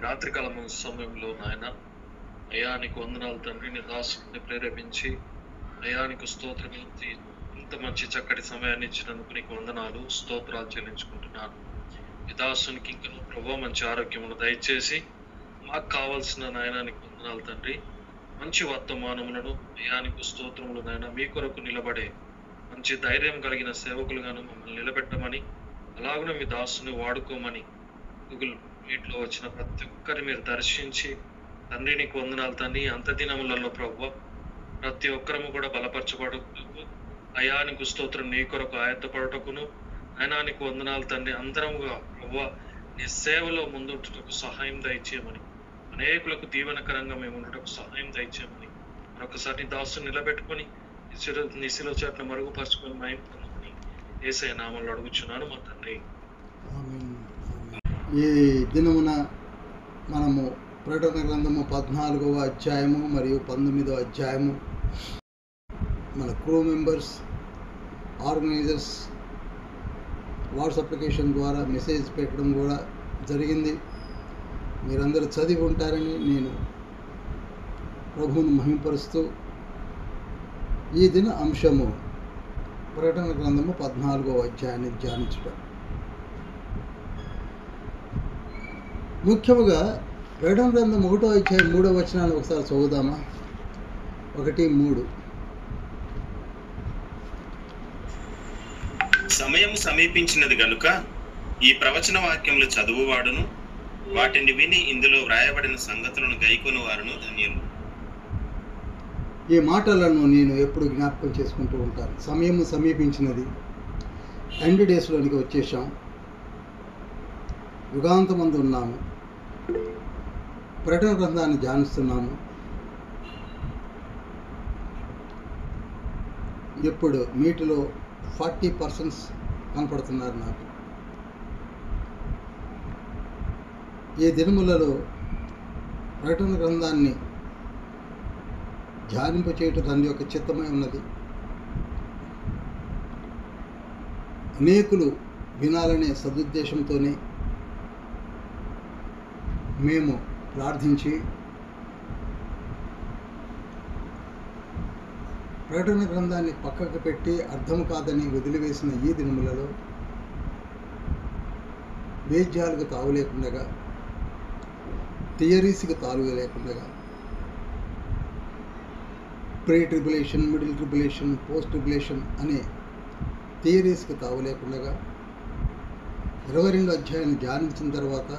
రాత్రికాలం సమయంలో నాయన అయ్యా నీకు వందనాలు తండ్రి. నీ దాసుని ప్రేరేపించి అయ్యా నీకు స్తోత్రం. ఇంత మంచి చక్కటి సమయాన్ని ఇచ్చినందుకు నీకు వందనాలు, స్తోత్రాలు చెల్లించుకుంటున్నాను. ఈ దాసునికి ఇంకా ప్రభు మంచి ఆరోగ్యమును దయచేసి మాకు కావాల్సిన నాయన నీకు వందనాలు తండ్రి. మంచి వర్తమానములను అయ్యా నీకు స్తోత్రములు నాయన. మీ కొరకు నిలబడే మంచి ధైర్యం కలిగిన సేవకులుగాను మమ్మల్ని నిలబెట్టమని, అలాగనే మీ దాసుని వాడుకోమని గూగుల్ మీట్లో వచ్చిన ప్రతి ఒక్కరిని మీరు దర్శించి తండ్రి నీకు వందనాలు తండ్రి. అంత దినములలో ప్రభు ప్రతి ఒక్కరము కూడా బలపరచబడుటకు అయ్యా నీకు స్తోత్రం. నీ కొరకు ఆయత్తపడుటకును అయినా నీకు వందనాలు తండ్రి. అందరముగా ప్రభు నీ సేవలో ముందుంటుటకు సహాయం దయచేయమని, అనేకులకు దీవెనకరంగా మేము ఉండటకు సహాయం దయచేయమని మరొకసారి దాసుని నిలబెట్టుకొని నీ శిలువ చాటును మరుగుపరుచుకొని మహిమ పొందమని యేసయ్య నామములో అడుగుచున్నాను మా తండ్రి. ఈ దినమున మనము ప్రకటన గ్రంథము 14వ అధ్యాయము మరియు 19వ అధ్యాయము మన crew members, organizers whats application ద్వారా మెసేజ్ పెట్టడం కూడా జరిగింది. మీరందరూ చదివి ఉంటారని నేను ప్రభువును మహింపరుస్తూ ఈ దిన అంశము ప్రకటన గ్రంథము 14వ అధ్యాయాన్ని ధ్యానించుట. ముఖ్యముగా ప్రకటన గ్రంథం 1వ అధ్యాయం 3వ వచనాన్ని ఒకసారి చదువుదామా? 1:3. సమయం సమీపించినది గనుక ఈ ప్రవచన వాక్యములు చదువువాడును వాటిని విని ఇందులో వ్రాయబడిన సంగతులను గైకొను వారును ధన్యులు. ఈ మాటలను నేను ఎప్పుడు జ్ఞాపకం చేసుకుంటూ ఉంటాను. సమయం సమీపించినది, ఎండ్ డేస్లోనికి వచ్చేసాం, యుగాంతమందు ఉన్నాము, ప్రకటన గ్రంథాన్ని ధ్యానిస్తున్నాము. ఇప్పుడు మీటిలో 40% కనపడుతున్నారు నాకు. ఈ దినములలో ప్రకటన గ్రంథాన్ని ధ్యానింపచేయటం తండ్రి యొక్క చిత్తమై ఉన్నది. అనేకులు వినాలనే సదుద్దేశంతోనే మేము ప్రార్థించి ప్రకటన గ్రంథాన్ని పక్కకు పెట్టి అర్థం కాదని వదిలివేసిన ఈ దినములలో వేద్యాలకు తావు లేకుండా, థియరీస్కి తావు లేకుండా, pre tribulation, middle tribulation, post tribulation అనే థియరీస్కి తావు లేకుండా 22 అధ్యాయాన్ని ధ్యానించిన తర్వాత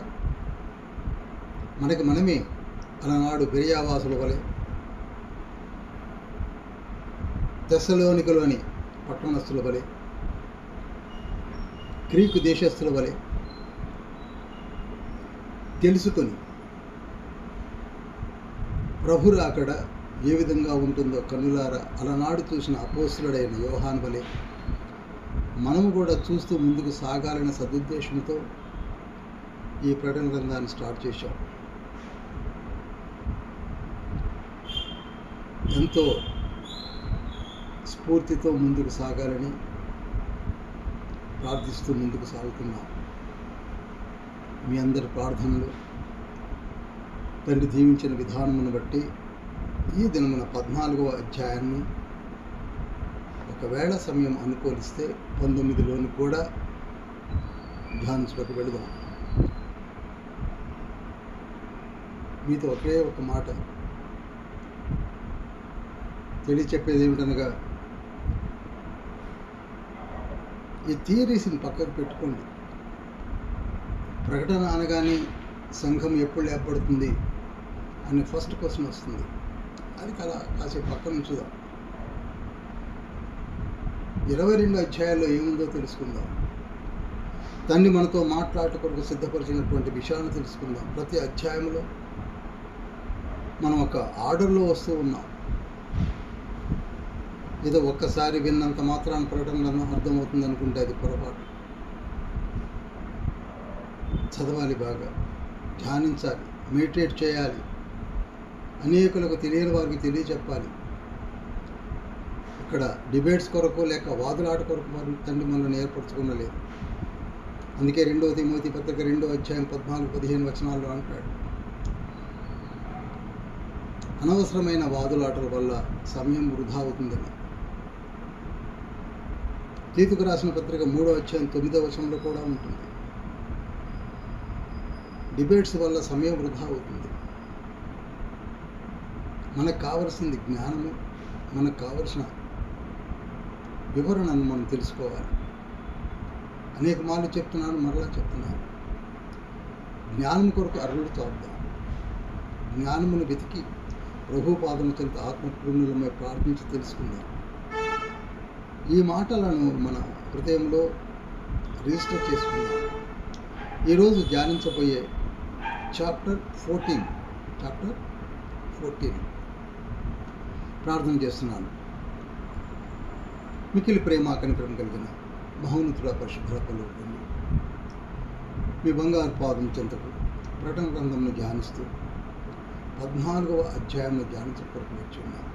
మనకి మనమే అలనాడు బెరియవాసుల వలె, తెస్సలోనికలోని పట్టణస్థుల వలె, గ్రీకు దేశస్థుల వలె తెలుసుకొని ప్రభువు అక్కడ ఏ విధంగా ఉంటుందో కన్నులారా అలనాడు చూసిన అపోస్తులుడైన యోహాను వలె మనము కూడా చూస్తూ ముందుకు సాగాలనే సదుద్దేశంతో ఈ ప్రకటన గ్రంథాన్ని స్టార్ట్ చేశాం. ఎంతో స్ఫూర్తితో ముందుకు సాగాలని ప్రార్థిస్తూ ముందుకు సాగుతున్నాం. మీ అందరి ప్రార్థనలు తండ్రి దీవించిన విధానమును బట్టి ఈ దినమున 14వ అధ్యాయాన్ని ఒకవేళ సమయం అనుకూలిస్తే 19లోని కూడా ధ్యానించడానికి వెళదాం. మీతో ఒకే ఒక మాట తెలియచెప్పేది ఏమిటనగా, ఈ థియరీస్ని పక్కకు పెట్టుకోండి. ప్రకటన అనగానే సంఘం ఎప్పుడు ఏర్పడుతుంది అనే ఫస్ట్ క్వశ్చన్ వస్తుంది. అది కాసేపు పక్కన ఉంచుదాం. 22 అధ్యాయాల్లో ఏముందో తెలుసుకుందాం. తండ్రి మనతో మాట్లాడట కొరకు సిద్ధపరిచినటువంటి విషయాలను తెలుసుకుందాం. ప్రతి అధ్యాయంలో మనం ఒక ఆర్డర్లో వస్తూ ఉన్నాం. ఏదో ఒక్కసారి విన్నంత మాత్రాన ప్రకటన అర్థమవుతుంది అనుకుంటే అది పొరపాటు. చదవాలి, బాగా ధ్యానించాలి, మెడిటేట్ చేయాలి, అనేకులకు తెలియని వారికి తెలియచెప్పాలి. ఇక్కడ డిబేట్స్ కొరకు లేక వాదులాట కొరకు తండ్రి మనల్ని ఏర్పరచుకునలేదు. అందుకే 2వ తిమోతి పత్రిక 2వ అధ్యాయం 14-15 వచనాల్లో అంటాడు, అనవసరమైన వాదులాటల వల్ల సమయం వృధా అవుతుందని. తీతుకు రాసిన పత్రిక 3వ అధ్యాయం 9వ వచనంలో కూడా ఉంటుంది. డిబేట్స్ వల్ల సమయం వృధా అవుతుంది. మనకు కావలసింది జ్ఞానము, మనకు కావలసిన వివరణను మనం తెలుసుకోవాలి. అనేక మార్లు చెప్తున్నాను, మరలా చెప్తున్నాను. జ్ఞానం కొరకు అర్రులు తోద్దాం. జ్ఞానమును వెతికి ప్రభు పాదము చెంత ఆత్మపూర్ణులమై ప్రార్థించి తెలుసుకుందాం. ఈ మాటలను మన హృదయంలో రిజిస్టర్ చేసుకుందాం. ఈరోజు ధ్యానించబోయే చాప్టర్ 14 ప్రార్థన చేస్తున్నాను. మిక్కిలి ప్రేమ కనికరం కలిగిన మహోన్నతుడ పరిశుద్ధ పలుకుతుంది. మీ బంగారు పాదం చెంతకు ప్రకటన గ్రంథంను ధ్యానిస్తూ 14వ అధ్యాయంలో ధ్యానించడం కొరకు వచ్చి ఉన్నారు.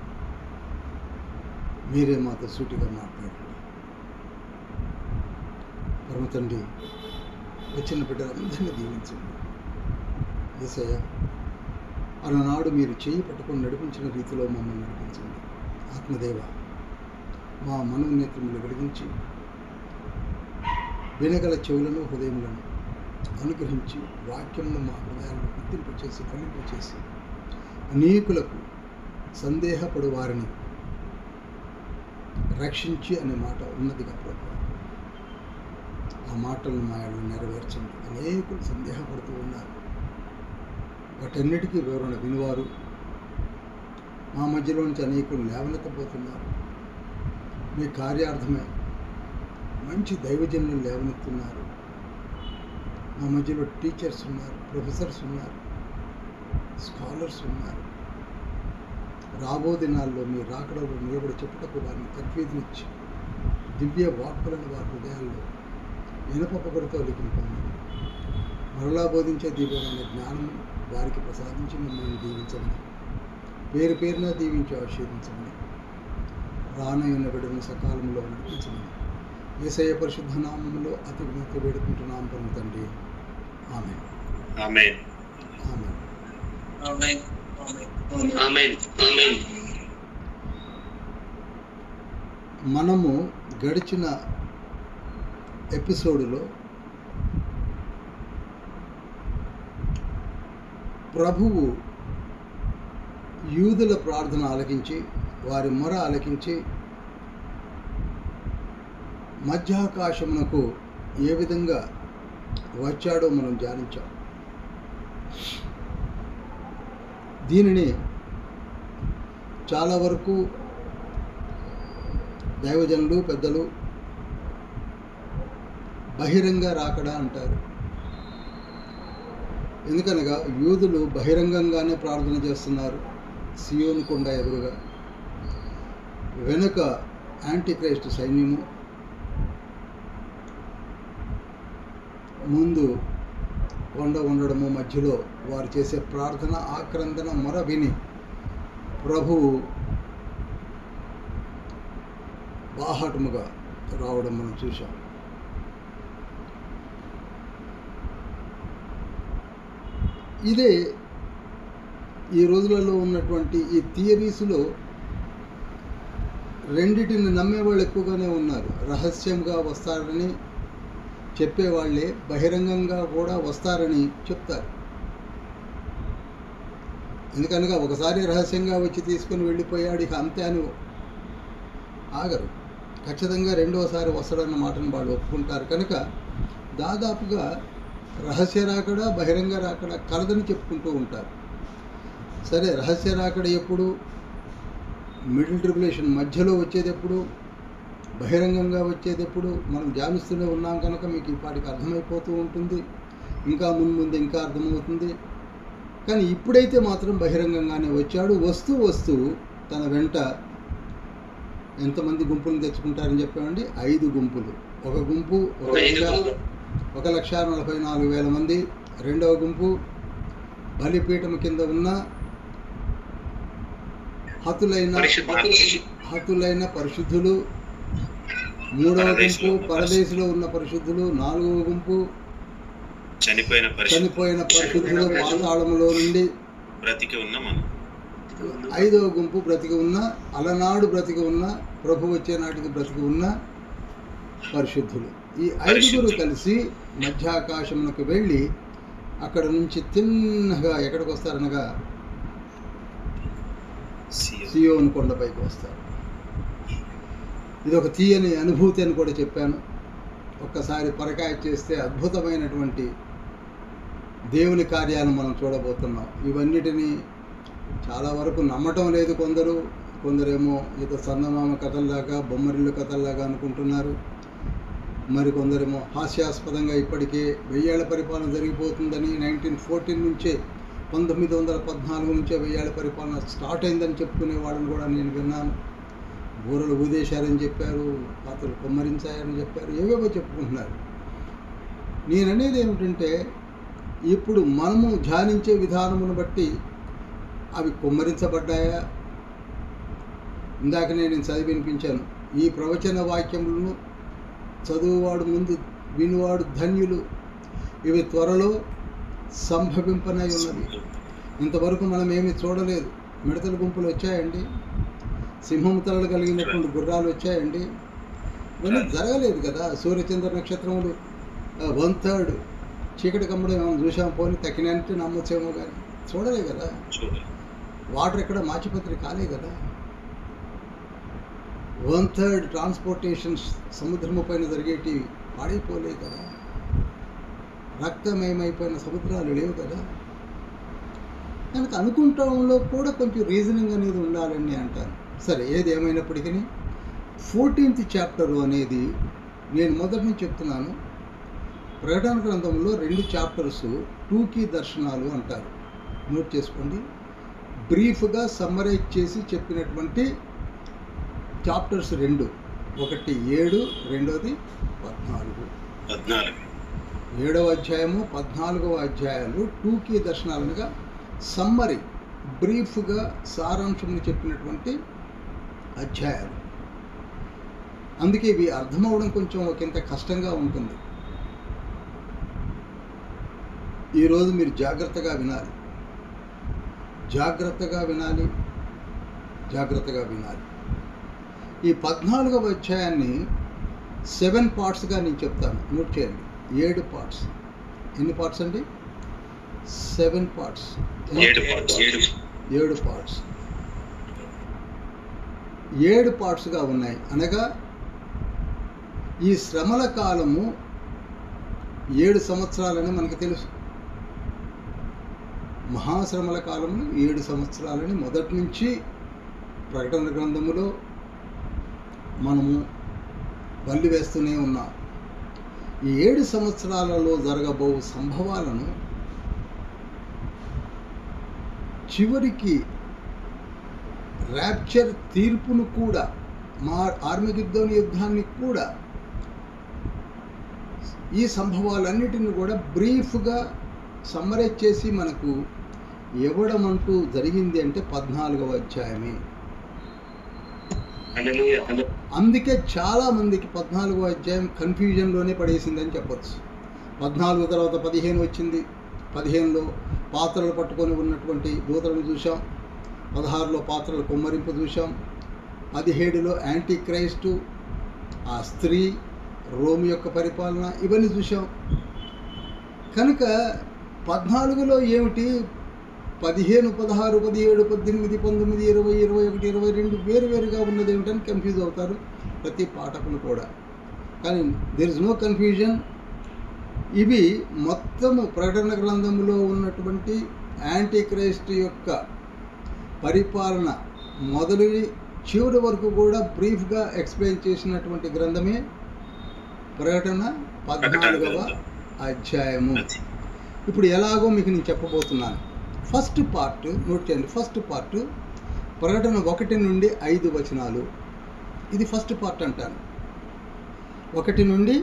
మీరే మాతో సూటిగా మాట్లాడండి. పరమ తండ్రి, వచ్చిన బిడ్డలందరినీ దీవించండి. యేసయ్య, అలనాడు మీరు చేయి పట్టుకొని నడిపించిన రీతిలో మమ్మల్ని నడిపించండి. ఆత్మదేవ, మా మనోనేత్రములు వెలిగించి వినగల చెవులను హృదయములను అనుగ్రహించి వాక్యమును మా హృదయాలను గుర్తింపచేసి ఫలింపచేసి అనేకులకు సందేహపడు వారిని రక్షించి అనే మాట ఉన్నదిగా ప్రభు. ఆ మాటలను మా వాళ్ళు నెరవేర్చండి. అనేకులు సందేహపడుతూ ఉన్నారు. వాటన్నిటికీ వివరణ వినివారు మా మధ్యలో నుంచి అనేకులు లేవనెత్తబోతున్నారు. మీ కార్యార్థమే మంచి దైవజనులు లేవనెత్తున్నారు. మా మధ్యలో టీచర్స్ ఉన్నారు, ప్రొఫెసర్స్ ఉన్నారు, స్కాలర్స్ ఉన్నారు. రాబో దినాల్లో మీ రాకడలో నిలబడి చెప్పుటకు వారిని తర్ఫీదునిచ్చి దివ్య వాక్కులను వారి హృదయాల్లో ఇనపొకటితో లిఖింపమని మరలా బోధించే దివ్యమైన జ్ఞానం వారికి ప్రసాదించి మమ్మల్ని దీవించమని పేరు పేరున దీవించి ఆశీర్వించమని రానయ్యున్న బిడ్డను సకాలంలో నడిపించమని యేసయ్య పరిశుద్ధ నామములో అతి వినతి వేడుకుంటున్నాం పరమ తండ్రి. ఆమేన్. ఆమేన్. ఆమేన్. ఆమేన్. ఆమేన్. ఆమేన్. మనము గడిచిన ఎపిసోడులో ప్రభువు యూదుల ప్రార్థన ఆలకించి వారి మొర ఆలకించి మధ్యాకాశమునకు ఏ విధంగా వచ్చాడో మనం ధ్యానించాం. దీనిని చాలా వరకు దైవజనులు పెద్దలు బహిరంగ రాకడా అంటారు. ఎందుకనగా యూదులు బహిరంగంగానే ప్రార్థన చేస్తున్నారు. సియోను కొండ ఎదురుగా వెనుక యాంటీక్రైస్ట్ సైన్యము, ముందు కొండ ఉండడము, మధ్యలో వారు చేసే ప్రార్థన ఆక్రందన మొర విని ప్రభువు బాహాటముగా రావడం మనం చూశాం. ఇదే ఈ రోజులలో ఉన్నటువంటి ఈ థియరీస్లో రెండిటిని నమ్మేవాళ్ళు ఎక్కువగానే ఉన్నారు. రహస్యంగా వస్తారని చెప్పేవాళ్ళే బహిరంగంగా కూడా వస్తారని చెప్తారు. ఎందుకనగా ఒకసారి రహస్యంగా వచ్చి తీసుకొని వెళ్ళిపోయాడు, ఇక అంతే అని ఆగరు. ఖచ్చితంగా రెండోసారి వస్తాడన్న మాటను వాళ్ళు ఒప్పుకుంటారు. కనుక దాదాపుగా రహస్య రాకడా బహిరంగ రాకడా కలదని చెప్పుకుంటూ ఉంటారు. సరే, రహస్య రాకడ ఎప్పుడు, మిడిల్ ట్రిబులేషన్ మధ్యలో వచ్చేది ఎప్పుడు, బహిరంగంగా వచ్చేది ఎప్పుడు మనం ధ్యానిస్తూనే ఉన్నాం కనుక మీకు ఈ పాటికి అర్థమైపోతూ ఉంటుంది. ఇంకా ముందు ఇంకా అర్థమవుతుంది. కానీ ఇప్పుడైతే మాత్రం బహిరంగంగానే వచ్చాడు. వస్తూ తన వెంట ఎంతమంది గుంపులను తెచ్చుకుంటారని చెప్పామండి? 5 గుంపులు. ఒక గుంపు 1,44,000 మంది. రెండవ గుంపు బలిపీఠం కింద ఉన్న హతులైన పరిశుద్ధులు. మూడవ గుంపు పరదేశంలో ఉన్న పరిశుద్ధులు. 4వ గుంపు చనిపోయిన పరిశుద్ధులు పాతాళములో నుండి బ్రతికి ఉన్న మనం. ఐదవ గుంపు బ్రతికి ఉన్న, అలనాడు బ్రతికి ఉన్న, ప్రభు వచ్చే నాటికి బ్రతికి ఉన్న పరిశుద్ధులు. ఈ ఐదుగురు కలిసి మధ్యాకాశమునకు వెళ్ళి అక్కడ నుంచి తిన్నగా ఎక్కడికి వస్తారనగా సియోను కొండపైకి వస్తారు. ఇది ఒక తీయని అనుభూతి అని కూడా చెప్పాను. ఒక్కసారి పరకాయ చేస్తే అద్భుతమైనటువంటి దేవుని కార్యాలను మనం చూడబోతున్నాం. ఇవన్నిటినీ చాలా వరకు నమ్మటం లేదు కొందరేమో ఏదో చందమామ కథల్లాగా, బొమ్మరిల్లు కథల్లాగా అనుకుంటున్నారు. మరి కొందరేమో హాస్యాస్పదంగా ఇప్పటికే 1000 ఏళ్ల పరిపాలన జరిగిపోతుందని, 1914 నుంచే 1914 నుంచే 1000 ఏళ్ల పరిపాలన స్టార్ట్ అయిందని చెప్పుకునే వాళ్ళని కూడా నేను విన్నాను. బూరలు ఊదేశారని చెప్పారు, పాత్రలు కొమ్మరించాయని చెప్పారు, ఏవేవో చెప్పుకుంటున్నారు. నేననేది ఏమిటంటే, ఇప్పుడు మనము ధ్యానించే విధానమును బట్టి అవి కొమ్మరించబడ్డాయా? ఇందాక నేను చదివి వినిపించాను. ఈ ప్రవచన వాక్యములను చదువువాడు ముందు వినువాడు ధన్యులు, ఇవి త్వరలో సంభవింపనై ఉన్నది. ఇంతవరకు మనం ఏమీ చూడలేదు. మిడతల గుంపులు వచ్చాయండి, సింహము తలలు కలిగినటువంటి గుర్రాలు వచ్చాయండి, ఇవన్నీ జరగలేదు కదా. సూర్యచంద్ర నక్షత్రములు 1/3 చీకటి కమ్మడం ఏమైనా చూసాం, పోనీ తక్కినంటే నమ్మొచ్చేమో కానీ చూడలే కదా. వాటర్ ఎక్కడ మాచిపత్రి కాలే కదా. 1/3 ట్రాన్స్పోర్టేషన్స్ సముద్రము పైన జరిగేటివి పాడైపోలే కదా. రక్తమయమైపోయిన సముద్రాలు లేవు కదా. కనుక అనుకుంటంలో కూడా కొంచెం రీజనింగ్ అనేది ఉండాలని అంటాను. సరే, ఏది ఏమైనప్పటికీ 14th చాప్టర్ అనేది నేను మొదటి నుంచి చెప్తున్నాను. ప్రకటన గ్రంథంలో 2 చాప్టర్స్ టూకీ దర్శనాలు అంటారు. నోట్ చేసుకోండి. బ్రీఫ్గా సమ్మరైజ్ చేసి చెప్పినటువంటి చాప్టర్స్ 2, ఒకటి 7, రెండోది 14. 7వ అధ్యాయము 14వ అధ్యాయాలు టూకీ దర్శనాలుగా సమ్మరీ, బ్రీఫ్గా సారాంశంని చెప్పినటువంటి అధ్యాయాలు. అందుకే ఇవి అర్థమవడం కొంచెం ఒకంత కష్టంగా ఉంటుంది. ఈరోజు మీరు జాగ్రత్తగా వినాలి, జాగ్రత్తగా వినాలి, జాగ్రత్తగా వినాలి. ఈ 14వ అధ్యాయాన్ని 7 పార్ట్స్గా నేను చెప్తాను. నోట్ చేయండి. 7 పార్ట్స్. ఎన్ని పార్ట్స్ అండి? 7 పార్ట్స్. 7 పార్ట్స్. 7 పార్ట్స్గా ఉన్నాయి. అనగా ఈ శ్రమల కాలము 7 సంవత్సరాలని మనకు తెలుసు. మహాశ్రమల కాలము 7 సంవత్సరాలని మొదటి నుంచి ప్రకటన గ్రంథములో మనము బల్లి వేస్తూనే ఉన్నాం. ఈ 7 సంవత్సరాలలో జరగబో సంభవాలను చివరికి ర్యాప్చర్ తీర్పును కూడా, ఆర్మగెద్దోను యుద్ధాన్ని కూడా, ఈ సంభవాలన్నిటిని కూడా బ్రీఫ్గా సమ్మరైజ్ చేసి మనకు ఇవ్వడం అంటూ జరిగింది అంటే 14వ అధ్యాయమే. అందుకే చాలామందికి 14వ అధ్యాయం కన్ఫ్యూజన్లోనే పడేసిందని చెప్పచ్చు. 14 తర్వాత 15 వచ్చింది. 15లో పాత్రలు పట్టుకొని ఉన్నటువంటి దూతలను చూసాం. 16లో పాత్రల కుమ్మరింపు చూసాం. 17లో యాంటీ క్రైస్టు, ఆ స్త్రీ, రోమ్ యొక్క పరిపాలన, ఇవన్నీ చూసాం. కనుక 14లో ఏమిటి, 15, 16, 17, 18, 19, 20, 21, 22 వేరువేరుగా ఉన్నది ఏమిటని కన్ఫ్యూజ్ అవుతారు ప్రతి పాఠకులు కూడా. కానీ దెర్ ఇస్ నో కన్ఫ్యూజన్. ఇవి మొత్తము ప్రకటన గ్రంథంలో ఉన్నటువంటి యాంటీ క్రైస్ట్ యొక్క పరిపాలన మొదలు చివరి వరకు కూడా బ్రీఫ్గా ఎక్స్ప్లెయిన్ చేసినటువంటి గ్రంథమే ప్రకటన 14వ అధ్యాయము. ఇప్పుడు ఎలాగో మీకు నేను చెప్పబోతున్నాను. ఫస్ట్ పార్ట్ నోట్ చేయండి. ఫస్ట్ పార్ట్ ప్రకటన 1 నుండి 5 వచనాలు. ఇది ఫస్ట్ పార్ట్ అంటాను. 1 నుండి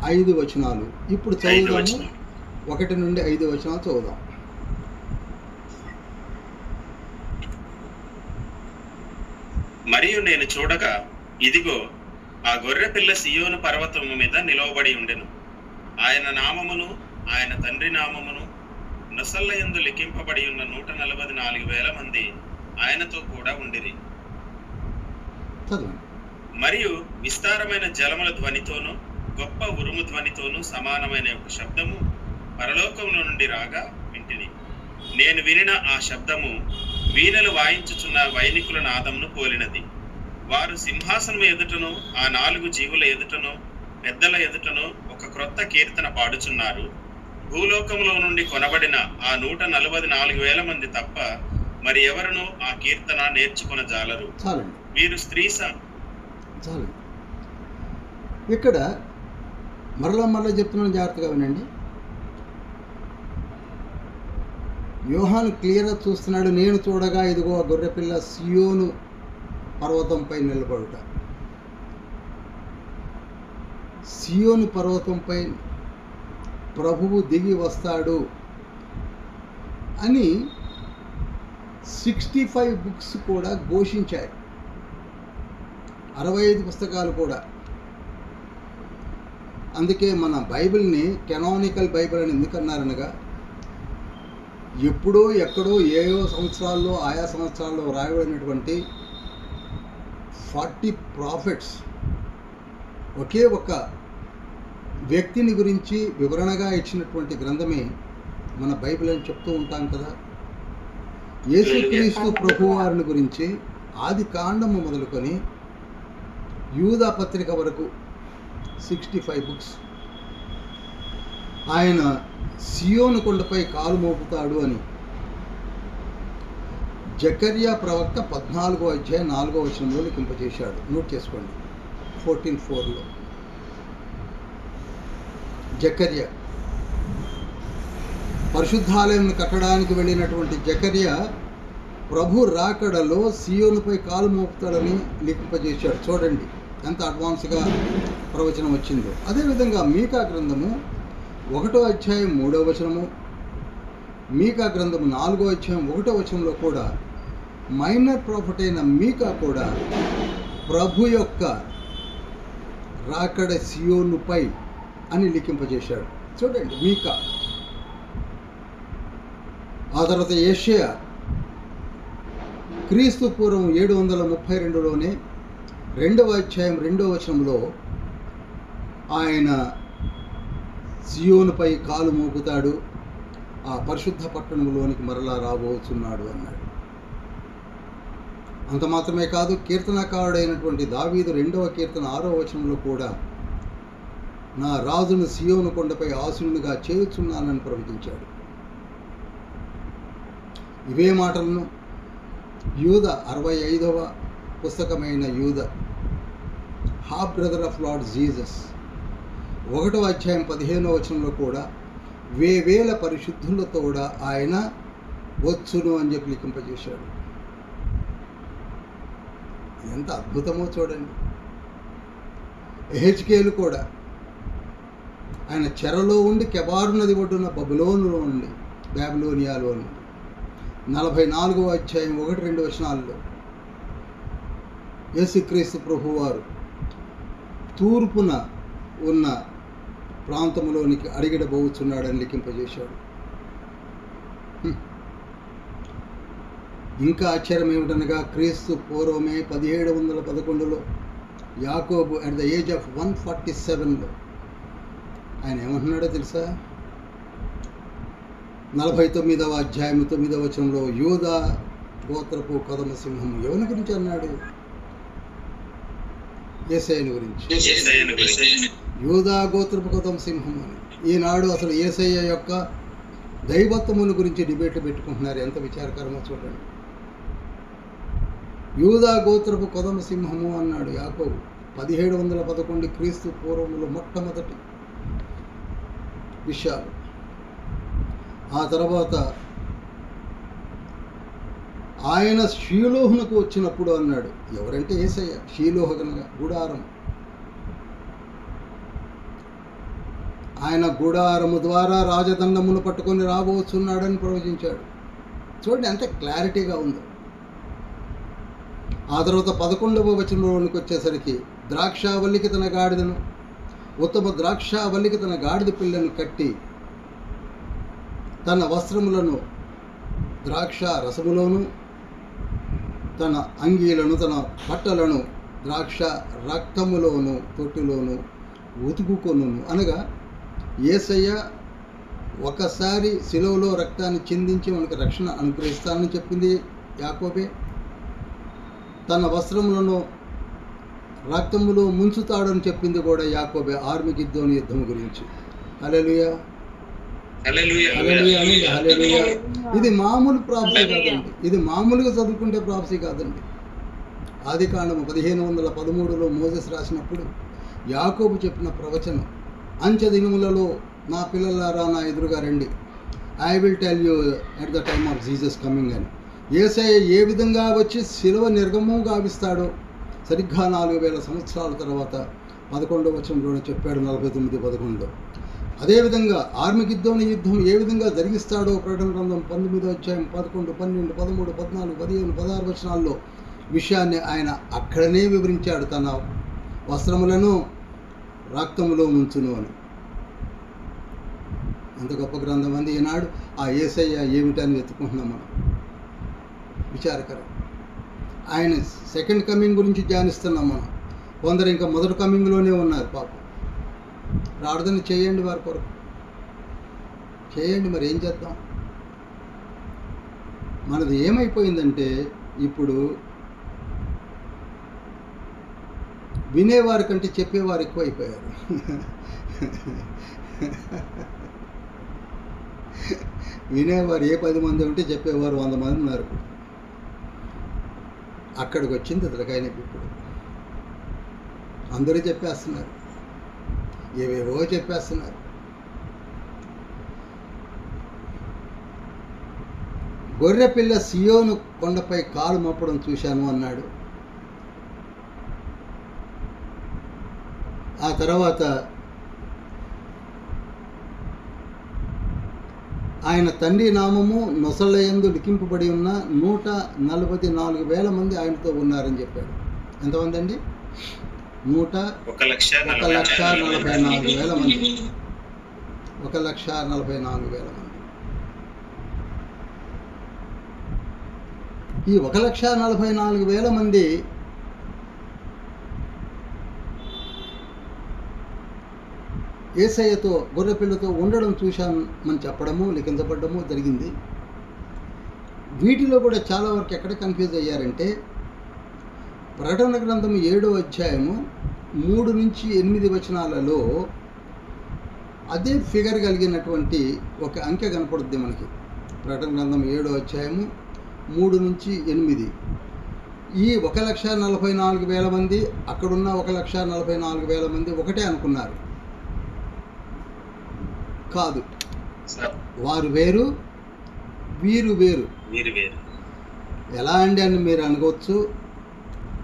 5 వచనాలు. ఇప్పుడు చదువుదాము. 1 నుండి 5 వచనాలు చదువుదాం. మరియు నేను చూడగా, ఇదిగో, ఆ గొర్రె పిల్ల సియోను పర్వతము మీద నిలవబడి ఉండెను. ఆయన నామమును, ఆయన తండ్రి నామమును నొసళ్ళ యందు లిఖింపబడి ఉన్న 144,000 మంది ఆయనతో కూడా ఉండిరి. మరియు విస్తారమైన జలముల ధ్వనితోనూ గొప్ప ఉరుము ధ్వనితోనూ సమానమైన ఒక శబ్దము పరలోకంలో నుండి రాగా వింటిని. నేను వినిన ఆ శబ్దము వీణలు వాయించుచున్న వైనికుల నాదమును పోలినది. వారు సింహాసనం ఎదుటను ఆ 4 జీవుల ఎదుటను పెద్దల ఎదుటను ఒక క్రొత్త కీర్తన పాడుచున్నారు. భూలోకంలో నుండి కొనబడిన ఆ 144,000 మంది తప్ప మరి ఎవరునూ ఆ కీర్తన నేర్చుకున్న జాలరు. వీరు స్త్రీ చాలు. ఇక్కడ మరలా చెప్తున్నాను, జాగ్రత్తగా వినండి. యోహాను క్లియర్గా చూస్తున్నాడు. నేను చూడగా ఇదిగో ఆ గొర్రెపిల్ల సియోను పర్వతంపై నిలబడుట. సియోను పర్వతంపై ప్రభువు దిగి వస్తాడు అని 65 బుక్స్ కూడా ఘోషించాయి. 65 పుస్తకాలు కూడా. అందుకే మన బైబిల్ని కెనానికల్ బైబిల్ అని ఎందుకన్నారనగా, ఎప్పుడో ఎక్కడో ఏయో సంవత్సరాల్లో ఆయా సంవత్సరాల్లో రాయబడినటువంటి 40 ప్రాఫిట్స్ ఒకే ఒక వ్యక్తిని గురించి వివరణగా ఇచ్చినటువంటి గ్రంథమే మన బైబిల్ అని చెప్తూ ఉంటాం కదా. యేసుక్రీస్తు ప్రభువారిని గురించి ఆది కాండము మొదలుకొని యూదా పత్రిక వరకు 65 బుక్స్. ఆయన సియోను కొండపై కాలు మోపుతాడు అని జకర్యా ప్రవక్త 14వ అధ్యాయం 4వ వచనంలో లిఖింపజేశాడు. నోట్ చేసుకోండి. 14:4లో జకర్యా పరిశుద్ధాలయం కట్టడానికి వెళ్ళినటువంటి జకర్యా ప్రభు రాకడలో సియోనుపై కాలు మోపుతాడని లిఖింపజేశాడు. చూడండి ఎంత అడ్వాన్స్గా ప్రవచనం వచ్చిందో. అదేవిధంగా మీకా గ్రంథము 1వ అధ్యాయం 3వ వచనము, మీకా గ్రంథము 4వ అధ్యాయం 1వ వచనంలో కూడా మైనర్ ప్రాఫిట్ అయిన మీకా కూడా ప్రభు యొక్క రాకడ సియోనుపై అని లిఖింపజేశాడు. చూడండి మీకా. ఆ తర్వాత యెషయా క్రీస్తు పూర్వం 732లోనే 2వ అధ్యాయం 2వ వచనంలో ఆయన సియోనుపై కాలు మోపుతాడు, ఆ పరిశుద్ధ పట్టణంలోనికి మరలా రాబోతున్నాడు అన్నాడు. అంత మాత్రమే కాదు, కీర్తనకారుడైనటువంటి దావీదు 2వ కీర్తన 6వ వచనంలో కూడా నా రాజును సియోను కొండపై ఆసీనునిగా చేయుచున్నానని ప్రవచించాడు. ఇవే మాటలను యూద 65వ పుస్తకమైన యూద, half brother of lord Jesus 1వ అధ్యాయం 15వ వచనంలో కూడా వేవేల పరిశుద్ధులతో కూడా ఆయన వచ్చును అని చెప్పి లిఖింపజేశాడు. ఎంత అద్భుతమో చూడండి. ఎహెచ్కేలు కూడా ఆయన చెరలో ఉండి కెబారు నది ఒడ్డున బబులోనులో ఉండి బాబిలోనియాలో నుండి 44వ అధ్యాయం 1-2 వచనాల్లో యేసుక్రీస్తు ప్రభువారు తూర్పున ఉన్న ప్రాంతంలోనికి అడిగిడబోచున్నాడని లిఖింపజేశాడు. ఇంకా ఆశ్చర్యం ఏమిటనగా క్రీస్తు పూర్వమే 1711లో యాకోబు అట్ ద ఏజ్ ఆఫ్ 147లో ఆయన ఏమంటున్నాడో తెలుసా? 49వ అధ్యాయం 9వ వచనంలో యూదా గోత్రపు కదమ సింహము ఎవరి గురించి అన్నాడు? యేసయ్యను గురించి. యూదా గోత్రపు కదమ సింహం అని. ఈనాడు అసలు యేసయ్య యొక్క దైవత్వమును గురించి డిబేట్లు పెట్టుకుంటున్నారు. ఎంత విచారకరమో చూడండి. యూదా గోత్రపు కదమ సింహము అన్నాడు యాకోబు. 1711 క్రీస్తు పూర్వములో మొట్టమొదటి విషయాలు. ఆ తర్వాత ఆయన షీలోహునకు వచ్చినప్పుడు అన్నాడు. ఎవరంటే యేసయ్య. షీలోహ కనుక గుడారం. ఆయన గుడారము ద్వారా రాజదండమును పట్టుకొని రాబోతున్నాడని ప్రవచించాడు. చూడండి ఎంత క్లారిటీగా ఉందో. ఆ తర్వాత 11వ వచనంలోనికి వచ్చేసరికి ద్రాక్షావల్లికి తన గాడిదను, ఉత్తమ ద్రాక్షావల్లికి తన గాడిద పిల్లను కట్టి తన వస్త్రములను ద్రాక్ష రసములోను, తన అంగీలను, తన బట్టలను ద్రాక్ష రక్తములోను తొట్టిలోను ఉతుకుకొనును. అనగా యేసయ్య ఒకసారి శిలువలో రక్తాన్ని చిందించి మనకు రక్షణ అనుగ్రహిస్తానని చెప్పింది యాకోబే. తన వస్త్రములను రక్తములో ముంచుతాడని చెప్పింది కూడా యాకోబే ఆర్మగిద్దోను యుద్ధం గురించి. హల్లెలూయా, హల్లెలూయా, హల్లెలూయా. ఇది మామూలు ప్రాప్సీ కాదండి, ఇది మామూలుగా చదువుకుంటే ప్రాప్సీ కాదండి. ఆదికాండము 1513లో మోసెస్ రాసినప్పుడు యాకోబు చెప్పిన ప్రవచనం, అంచె దినములలో నా పిల్లలారా నా ఎదురుగా రండి, I will tell you at the time of Jesus coming అని. యేసయ్య ఏ విధంగా వచ్చి శిలువ నిర్గమం గావిస్తాడో సరిగ్గా 4000 సంవత్సరాల తర్వాత 11వ వచనంలోనే చెప్పాడు, 49:11. అదేవిధంగా ఆర్మగిద్దోను యుద్ధం ఏ విధంగా జరిగిస్తాడో ప్రకటన గ్రంథం 19వ అధ్యాయం 11, 12, 13, 14, 15, 16 వచనాల్లో విషయాన్ని ఆయన అక్కడనే వివరించాడు. తన వస్త్రములను రక్తములో ముంచును అని. అంత గొప్ప గ్రంథం అంది. ఈనాడు ఆ యేసయ్య ఏమిటని వెతుకుంటున్నాం మనం. విచారకరం. ఆయన సెకండ్ కమింగ్ గురించి ధ్యానిస్తున్నాం మనం. కొందరు ఇంకా మొదటి కమింగ్లోనే ఉన్నారు పాపం. ప్రార్థన చేయండి, వారి కొరకు చేయండి. మరి ఏం చేద్దాం? మనది ఏమైపోయిందంటే ఇప్పుడు వినేవారి కంటే చెప్పేవారు ఎక్కువైపోయారు. వినేవారు ఏ 10 మంది ఉంటే చెప్పేవారు 100 మంది ఉన్నారు. అక్కడికి వచ్చింది తలకాయ నొప్పి. ఇప్పుడు అందరూ చెప్పేస్తున్నారు, ఏవేవో చెప్పేస్తున్నారు. గొర్రెపిల్ల సియోను కొండపై కాలు మోపడం చూశాను అన్నాడు. ఆ తర్వాత ఆయన తండ్రి నామము నొసళ్ళయందు లిఖింపబడి ఉన్న 144,000 మంది ఆయనతో ఉన్నారని చెప్పాడు. ఎంతమంది అండి? 1,44,000 మంది. 1,44,000 మంది. ఈ 1,44,000 మంది యేసయ్యతో గొర్రెపిల్లతో ఉండడం చూశామని చెప్పడము, లిఖించబడ్డము జరిగింది. వీటిలో కూడా చాలా వరకు ఎక్కడ కన్ఫ్యూజ్ అయ్యారంటే, ప్రకటన గ్రంథము 7వ అధ్యాయము 3 నుంచి 8 వచనాలలో అదే ఫిగర్ కలిగినటువంటి ఒక అంకె కనపడుద్ది మనకి. ప్రకటన గ్రంథం 7వ అధ్యాయము 3 నుంచి 8. ఈ 1,44,000 మంది, అక్కడున్న 1,44,000 మంది ఒకటే అనుకున్నారు. కాదు, వారు వేరు, వీరు వేరు. ఎలా అండి అని మీరు అనుకోవచ్చు.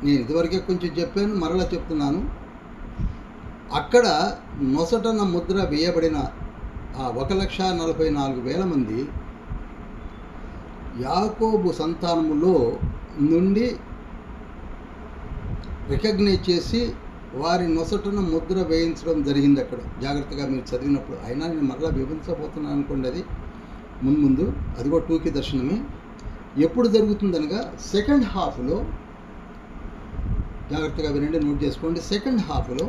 నేను ఇదివరకే కొంచెం చెప్పాను, మరలా చెప్తున్నాను. అక్కడ నొసటన ముద్ర వేయబడిన ఆ 1,44,000 మంది యాకోబు సంతానములో నుండి రికగ్నైజ్ చేసి వారి నొసటన ముద్ర వేయించడం జరిగింది. అక్కడ జాగ్రత్తగా మీరు చదివినప్పుడు. అయినా నేను మరలా వివరించబోతున్నాను అనుకోండి, అది ముందు అది కూడా టూకి దర్శనమే. ఎప్పుడు జరుగుతుందనగా సెకండ్ హాఫ్లో, జాగ్రత్తగా వినండి, నోట్ చేసుకోండి. సెకండ్ హాఫ్లో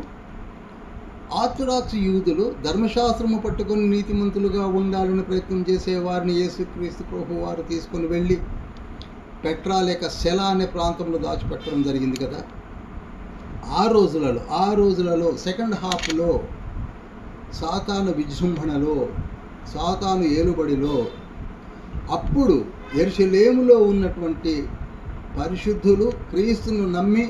ఆర్థడాక్స్ యూదులు ధర్మశాస్త్రము పట్టుకొని నీతిమంతులుగా ఉండాలని ప్రయత్నం చేసే వారిని యేసుక్రీస్తు ప్రభు వారు తీసుకొని వెళ్ళి పెట్రా లేక సెలా అనే ప్రాంతంలో దాచిపెట్టడం జరిగింది కదా. ఆ రోజులలో సెకండ్ హాఫ్లో సాతాను విజృంభణలో, సాతాను ఏలుబడిలో, అప్పుడు యెరూషలేములో ఉన్నటువంటి పరిశుద్ధులు, క్రీస్తును నమ్మి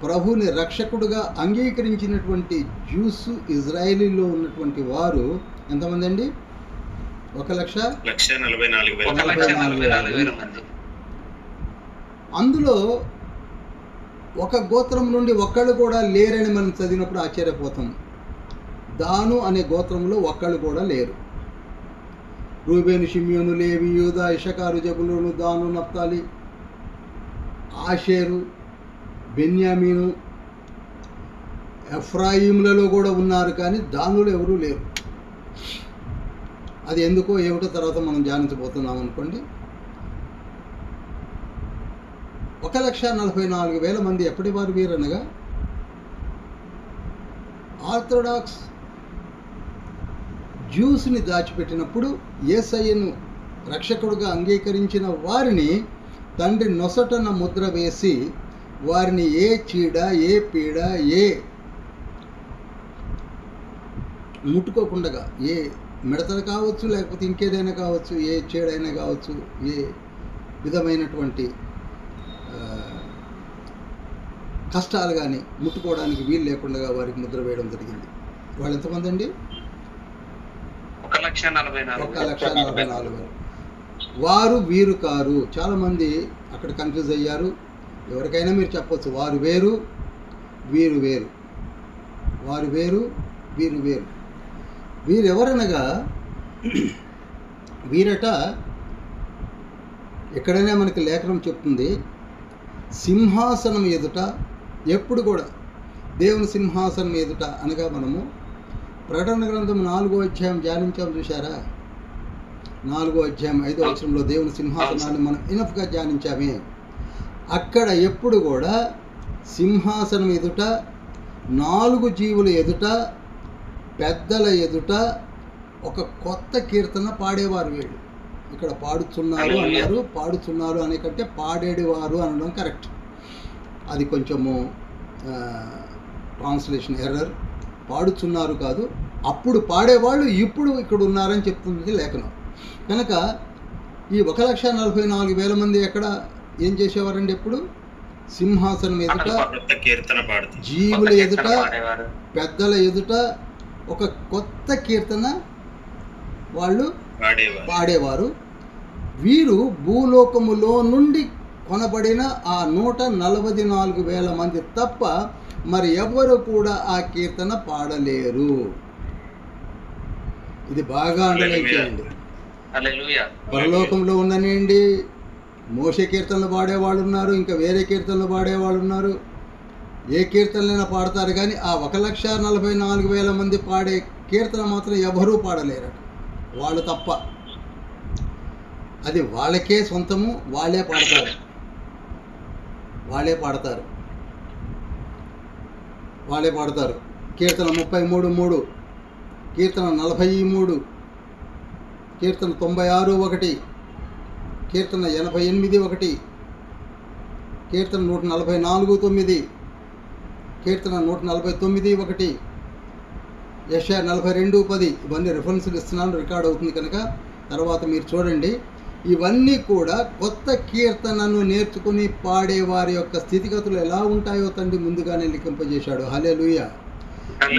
ప్రభుని రక్షకుడుగా అంగీకరించినటువంటి జ్యూస్, ఇజ్రాయేలీలో ఉన్నటువంటి వారు ఎంతమంది అండి? 1,44,000. అందులో ఒక గోత్రం నుండి ఒక్కళ్ళు కూడా లేరని మనం చదివినప్పుడు ఆశ్చర్యపోతాం. దాను అనే గోత్రంలో ఒక్కళ్ళు కూడా లేరు. రూబేను, షిమ్యోను, లేవి, యూదా, ఇషకారు, జబులూను, దాను, నఫ్తాలి, ఆషేరు, బెన్యామీను, ఎఫ్రాయిములలో కూడా ఉన్నారు, కానీ దానులు ఎవరూ లేరు. అది ఎందుకో ఏమిటో తర్వాత మనం ధ్యానించబోతున్నాం అనుకోండి. 1,44,000 మంది ఎప్పటి వారు వీరనగా ఆర్థోడాక్స్ జ్యూస్ని దాచిపెట్టినప్పుడు యేసయ్యను రక్షకుడుగా అంగీకరించిన వారిని తండ్రి నొసటన ముద్ర వేసి వారిని ఏ చీడ, ఏ పీడ, ఏ ముట్టుకోకుండా, ఏ మిడతలు కావచ్చు, లేకపోతే ఇంకేదైనా కావచ్చు, ఏ చీడైనా కావచ్చు, ఏ విధమైనటువంటి కష్టాలు కానీ ముట్టుకోవడానికి వీలు లేకుండా వారికి ముద్ర వేయడం జరిగింది. వాళ్ళు ఎంతమంది అండి? 1,44,000. వారు వీరు కారు. చాలామంది అక్కడ కన్ఫ్యూజ్ అయ్యారు. ఎవరికైనా మీరు చెప్పొచ్చు, వారు వేరు వీరు వేరు, వారు వేరు వీరు వేరు. వీరెవరనగా వీరట ఎక్కడైనా మనకి లేఖనం చెప్తుంది, సింహాసనం ఎదుట, ఎప్పుడు కూడా దేవుని సింహాసనం ఎదుట అనగా మనము ప్రకటన గ్రంథం 4వ అధ్యాయం ధ్యానించాం చూసారా? 4వ అధ్యాయం 5వ వచనంలో దేవుని సింహాసనాన్ని మనం ఇనఫ్గా ధ్యానించామే. అక్కడ ఎప్పుడు కూడా సింహాసనం ఎదుట, 4 జీవుల ఎదుట, పెద్దల ఎదుట ఒక కొత్త కీర్తన పాడేవారు వీళ్ళు. ఇక్కడ పాడుచున్నారు అన్నారు, పాడుచున్నారు అనే కంటే పాడేవారు అనడం కరెక్ట్. అది కొంచెము ట్రాన్స్లేషన్ ఎర్రర్. పాడుచున్నారు కాదు, అప్పుడు పాడేవాళ్ళు ఇప్పుడు ఇక్కడ ఉన్నారని చెప్తుంది లేఖనం. కనుక ఈ 1,44,000 మంది ఎక్కడ ఏం చేసేవారండి? ఎప్పుడు సింహాసనం ఎదుట, జీవుల ఎదుట, పెద్దల ఎదుట ఒక కొత్త కీర్తన వాళ్ళు పాడేవారు. వీరు భూలోకములో నుండి కొనబడిన ఆ 144,000 మంది తప్ప మరి ఎవ్వరు కూడా ఆ కీర్తన పాడలేరు. ఇది బాగా అండర్లైన్ చేయండి. పరలోకంలో ఉండనండి, మోషే కీర్తనలు పాడేవాళ్ళు ఉన్నారు, ఇంకా వేరే కీర్తనలు పాడేవాళ్ళు ఉన్నారు. ఏ కీర్తనలైనా పాడతారు, కానీ ఆ 1,44,000 మంది పాడే కీర్తన మాత్రం ఎవరూ పాడలేరట, వాళ్ళు తప్ప. అది వాళ్ళకే సొంతము, వాళ్ళే పాడతారు, వాళ్ళే పాడతారు, వాళ్ళే పాడతారు. కీర్తన 33:3, కీర్తన 43, కీర్తన 96:1, కీర్తన 88:1, కీర్తన 144:9, కీర్తన 149:1, యెషయా 42:10. ఇవన్నీ రిఫరెన్స్లు ఇస్తున్నాను, రికార్డ్ అవుతుంది కనుక తర్వాత మీరు చూడండి. ఇవన్నీ కూడా కొత్త కీర్తనను నేర్చుకుని పాడే వారి యొక్క స్థితిగతులు ఎలా ఉంటాయో తండ్రి ముందుగానే లిఖింపజేశాడు. హల్లెలూయా.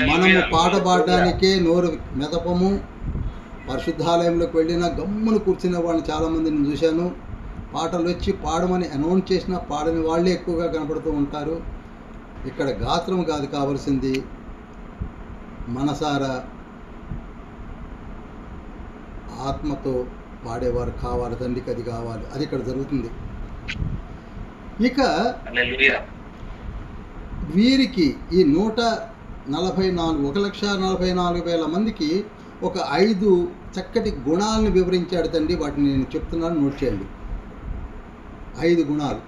మనము పాట పాడడానికే నోరు మెదపము. పరిశుద్ధాలయంలోకి వెళ్ళినా గమ్మును కూర్చునే వాళ్ళని చాలామందిని చూశాను. పాటలు వచ్చి పాడమని అనౌన్స్ చేసినా పాడని వాళ్ళే ఎక్కువగా కనపడుతూ ఉంటారు. ఇక్కడ గాత్రం కాదు కావలసింది, మనసారా ఆత్మతో పాడేవారు కావాలి తండ్రికి. అది కావాలి, అది ఇక్కడ జరుగుతుంది. ఇక వీరికి ఈ 1,44,000 మందికి ఒక 5 చక్కటి గుణాలను వివరించాడు తండ్రి. వాటిని నేను చెప్తున్నాను, నోట్ చేయండి. 5 గుణాలు.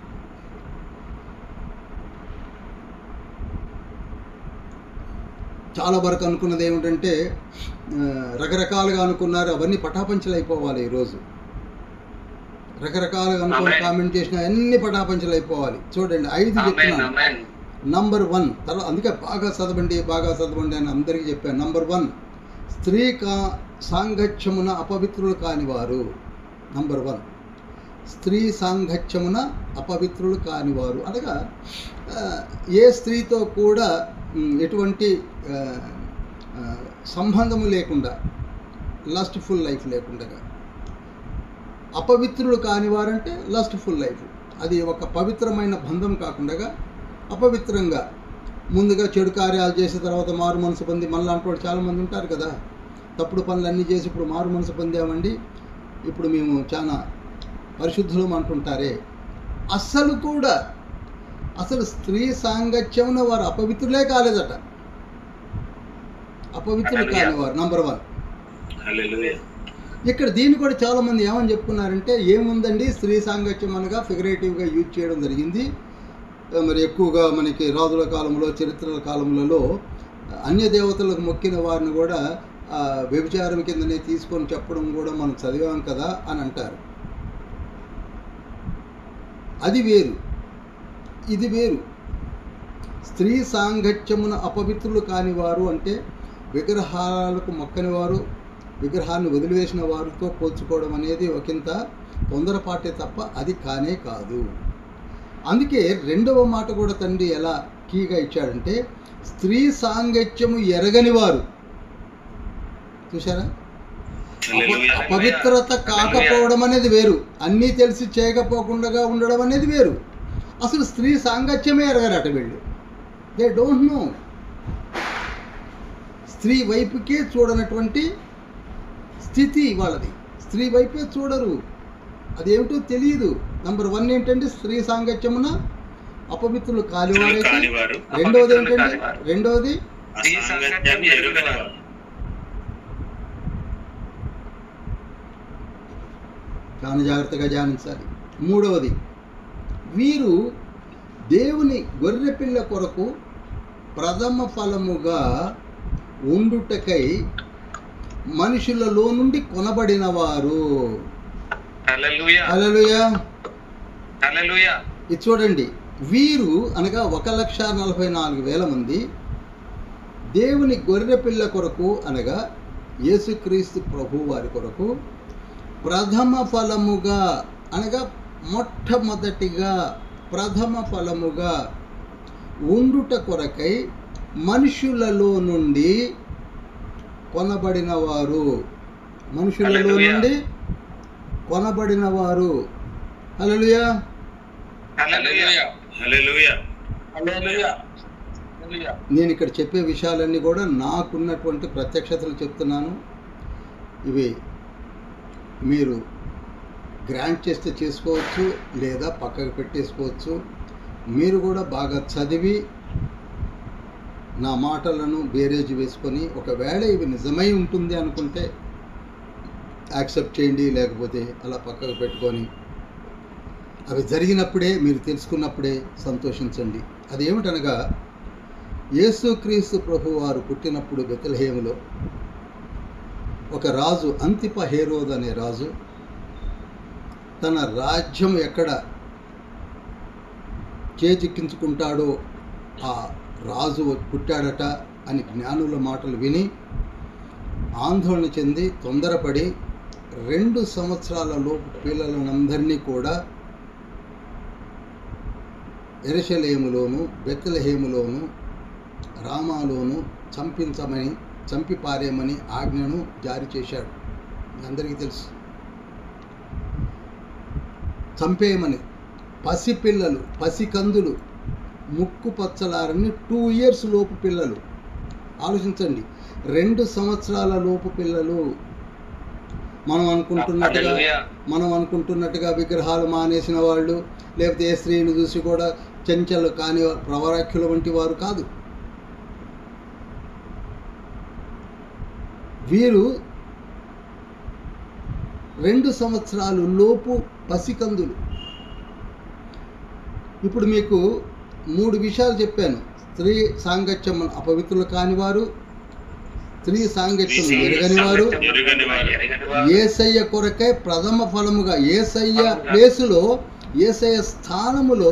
చాలా వరకు అనుకున్నది ఏమిటంటే, రకరకాలుగా అనుకున్నారు, అవన్నీ పటాపంచలు అయిపోవాలి. ఈరోజు రకరకాలుగా అనుకుని కామెంట్ చేసిన అన్ని పటాపంచలు అయిపోవాలి. చూడండి, 5 చెప్తున్నాను. నంబర్ 1, తర్వాత అందుకే బాగా చదవండి అని అందరికీ చెప్పాను. నంబర్ 1, స్త్రీ సాంగత్యమున అపవిత్రులు కానివారు. నంబర్ 1, స్త్రీ సాంగత్యమున అపవిత్రులు కానివారు అనగా ఏ స్త్రీతో కూడా ఎటువంటి సంబంధము లేకుండా, లస్ట్ఫుల్ లైఫ్ లేకుండా. అపవిత్రులు కానివారంటే లస్ట్ఫుల్ లైఫ్, అది ఒక పవిత్రమైన బంధం కాకుండా అపవిత్రంగా ముందుగా చెడు కార్యాలు చేసిన తర్వాత మారు మనసు పొంది, మనలాంటి వాళ్ళు చాలామంది ఉంటారు కదా, తప్పుడు పనులన్నీ చేసి ఇప్పుడు మారు మనసు పొందామండి, ఇప్పుడు మేము చాలా పరిశుద్ధులం అంటుంటారే. అసలు స్త్రీ సాంగత్యమున వారు అపవిత్రులే కాలేదట, అపవిత్రులు కానివారు. నంబర్ 1. ఇక్కడ దీన్ని కూడా చాలామంది ఏమని చెప్పుకున్నారంటే, ఏముందండి స్త్రీ సాంగత్యం అనగా ఫిగరేటివ్గా యూజ్ చేయడం జరిగింది. మరి ఎక్కువగా మనకి రాజుల కాలంలో, చరిత్రల కాలంలో అన్య దేవతలకు మొక్కిన వారిని కూడా వ్యభిచారం కిందనే తీసుకొని చెప్పడం కూడా మనం చదివాం కదా అని అంటారు. అది వేరు, ఇది వేరు. స్త్రీ సాంగత్యమున అపవిత్రులు కాని వారు అంటే విగ్రహాలకు మొక్కని వారు, విగ్రహాన్ని వదిలివేసిన వారితో పోల్చుకోవడం అనేది ఒకంత తొందరపాటే తప్ప అది కానే కాదు. అందుకే రెండవ మాట కూడా తండ్రి ఎలా కీగా ఇచ్చాడంటే, స్త్రీ సాంగత్యము ఎరగని వారు. చూసారా, అపవిత్రత కాకపోవడం అనేది వేరు, అన్నీ తెలిసి చేయకపోకుండా ఉండడం అనేది వేరు. అసలు స్త్రీ సాంగత్యమే ఎరగరట వీళ్ళు. They don't know. స్త్రీ వైపుకే చూడనటువంటి స్థితి వాళ్ళది. స్త్రీ వైపే చూడరు, అదేమిటో తెలియదు. నంబర్ 1 ఏంటంటే స్త్రీ సాంగత్యమున అపవిత్రులు కానివారైతే, రెండవది ఏంటంటే, రెండవది చాలా జాగ్రత్తగా ధ్యానించాలి. మూడవది, వీరు దేవుని గొర్రెపిల్ల కొరకు ప్రథమ ఫలముగా ఉండుటకై మనుషులలో నుండి కొనబడిన వారు. హల్లెలూయా. ఇది చూడండి, వీరు అనగా 1,44,000 మంది దేవుని గొర్రెపిల్ల కొరకు అనగా యేసుక్రీస్తు ప్రభు వారి కొరకు ప్రథమ ఫలముగా అనగా మొట్టమొదటిగా ప్రథమ ఫలముగా ఉండుట కొరకై మనుషులలో నుండి కొనబడిన వారు. మనుషులలో నుండి కొనబడిన వారు. హల్లెలూయా. నేను ఇక్కడ చెప్పే విషయాలన్నీ కూడా నాకున్నటువంటి ప్రత్యక్షతలు చెప్తున్నాను. ఇవి మీరు గ్రాంట్ చేస్తే చేసుకోవచ్చు, లేదా పక్కకు పెట్టేసుకోవచ్చు. మీరు కూడా బాగా చదివి నా మాటలను బేరేజ్ వేసుకొని, ఒకవేళ ఇవి నిజమై ఉంటుంది అనుకుంటే యాక్సెప్ట్ చేయండి, లేకపోతే అలా పక్కకు పెట్టుకొని అవి జరిగినప్పుడే, మీరు తెలుసుకున్నప్పుడే సంతోషించండి. అదేమిటనగా, యేసుక్రీస్తు ప్రభు వారు పుట్టినప్పుడు బెత్లెహేములో ఒక రాజు, అంతిప హేరోద్ అనే రాజు, తన రాజ్యం ఎక్కడ చేజిక్కించుకుంటాడో ఆ రాజు పుట్టాడట అని జ్ఞానుల మాటలు విని ఆందోళన చెంది తొందరపడి 2 సంవత్సరాల లోపు పిల్లలందరినీ కూడా యెరూషలేములోను, బెత్లెహేములోను, రామాలోను చంపి పారేయమని ఆజ్ఞను జారీ చేశాడు. అందరికీ తెలుసు. చంపేయమని. పసిపిల్లలు, పసికందులు, ముక్కు పచ్చలారని 2 years లోపు పిల్లలు. ఆలోచించండి, 2 సంవత్సరాల లోపు పిల్లలు. మనం అనుకుంటున్నట్టుగా విగ్రహాలు మానేసిన వాళ్ళు, లేకపోతే ఏ స్త్రీని చూసి కూడా చెంచలు కాని ప్రవరాఖ్యుల వంటి వారు కాదు. వీరు 2 సంవత్సరాలు లోపు పసికందులు. ఇప్పుడు మీకు 3 విషయాలు చెప్పాను. స్త్రీ సాంగత్యం అపవిత్రులు కానివారు, స్త్రీ సాంగత్యం ఎరగనివారు, యేసయ్య కొరకై ప్రథమ ఫలముగా, యేసయ్య ప్లేసులో, యేసయ్య స్థానములో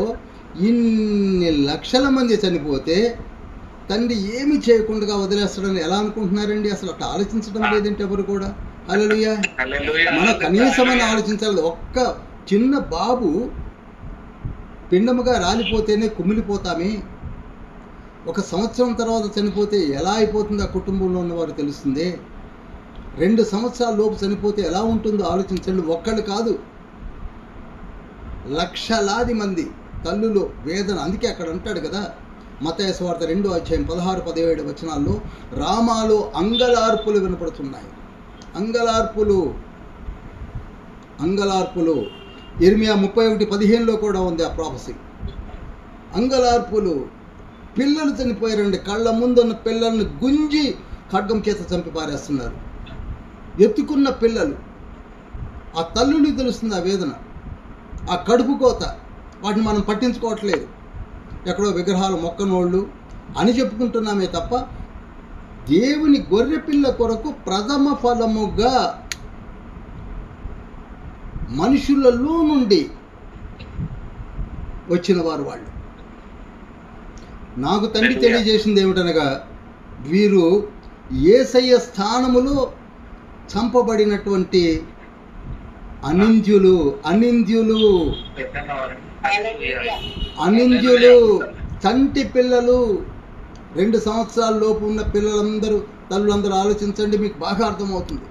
ఇన్ని లక్షల మంది చనిపోతే తండ్రి ఏమి చేయకుండా వదిలేస్తాడని ఎలా అనుకుంటున్నారండి? అసలు అట్లా ఆలోచించడం లేదంటే ఎవరు కూడా. హల్లెలూయా. మనం కనీసమని ఆలోచించాలి. ఒక్క చిన్న బాబు పిండముగా రాలిపోతేనే కుమిలిపోతామే. 1 సంవత్సరం తర్వాత చనిపోతే ఎలా అయిపోతుందో ఆ కుటుంబంలో ఉన్నవారు తెలుస్తుంది. 2 సంవత్సరాల లోపు చనిపోతే ఎలా ఉంటుందో ఆలోచించండి. ఒక్కళ్ళు కాదు, లక్షలాది మంది తల్లులు వేదన. అందుకే అక్కడ అంటాడు కదా, మత్తయి సువార్త 2వ అధ్యాయం 16-17 వచనాల్లో, రామాలో అంగలార్పులు వినపడుతున్నాయి. అంగలార్పులు. ఇర్మియా 31:15లో కూడా ఉంది ఆ ప్రాఫెసీ. అంగలార్పులు. పిల్లలు చనిపోయారండి. కళ్ళ ముందున్న పిల్లల్ని గుంజి ఖడ్గం చేత చంపి పారేస్తున్నారు. ఎత్తుకున్న పిల్లలు ఆ తల్లుడికి తెలుస్తుంది ఆ వేదన, ఆ కడుపు కోత. వాటిని మనం పట్టించుకోవట్లేదు. ఎక్కడో విగ్రహాలు మొక్కనోళ్ళు అని చెప్పుకుంటున్నామే తప్ప దేవుని గొర్రెపిల్ల కొరకు ప్రథమ ఫలముగా మనుషులలో నుండి వచ్చిన వారు వాళ్ళు. నాకు తండ్రి తెలియజేసింది ఏమిటనగా, వీరు యేసయ్య స్థానములో చంపబడినటువంటి అనింద్యులు, చంటి పిల్లలు, 2 సంవత్సరాల లోపు ఉన్న పిల్లలందరూ, తల్లులందరూ ఆలోచించండి, మీకు బాగా అర్థమవుతుంది.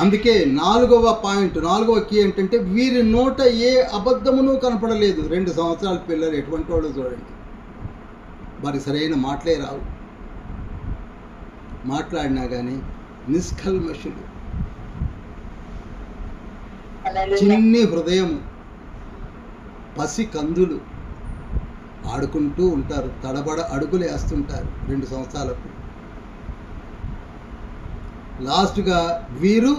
అందుకే 4వ పాయింట్, 4వ కీ ఏంటంటే, వీరి నోట ఏ అబద్ధమును కనపడలేదు. 2 సంవత్సరాల పిల్లలు ఎటువంటి వాళ్ళు చూడండి, వారి సరైన మాటలే రావు. మాట్లాడినా కానీ నిష్కల్మషులు, చిన్ని హృదయము, పసి కందులు, ఆడుకుంటూ ఉంటారు, తడబడ అడుగులు వేస్తుంటారు 2 సంవత్సరాలకు. లాస్ట్గా వీరు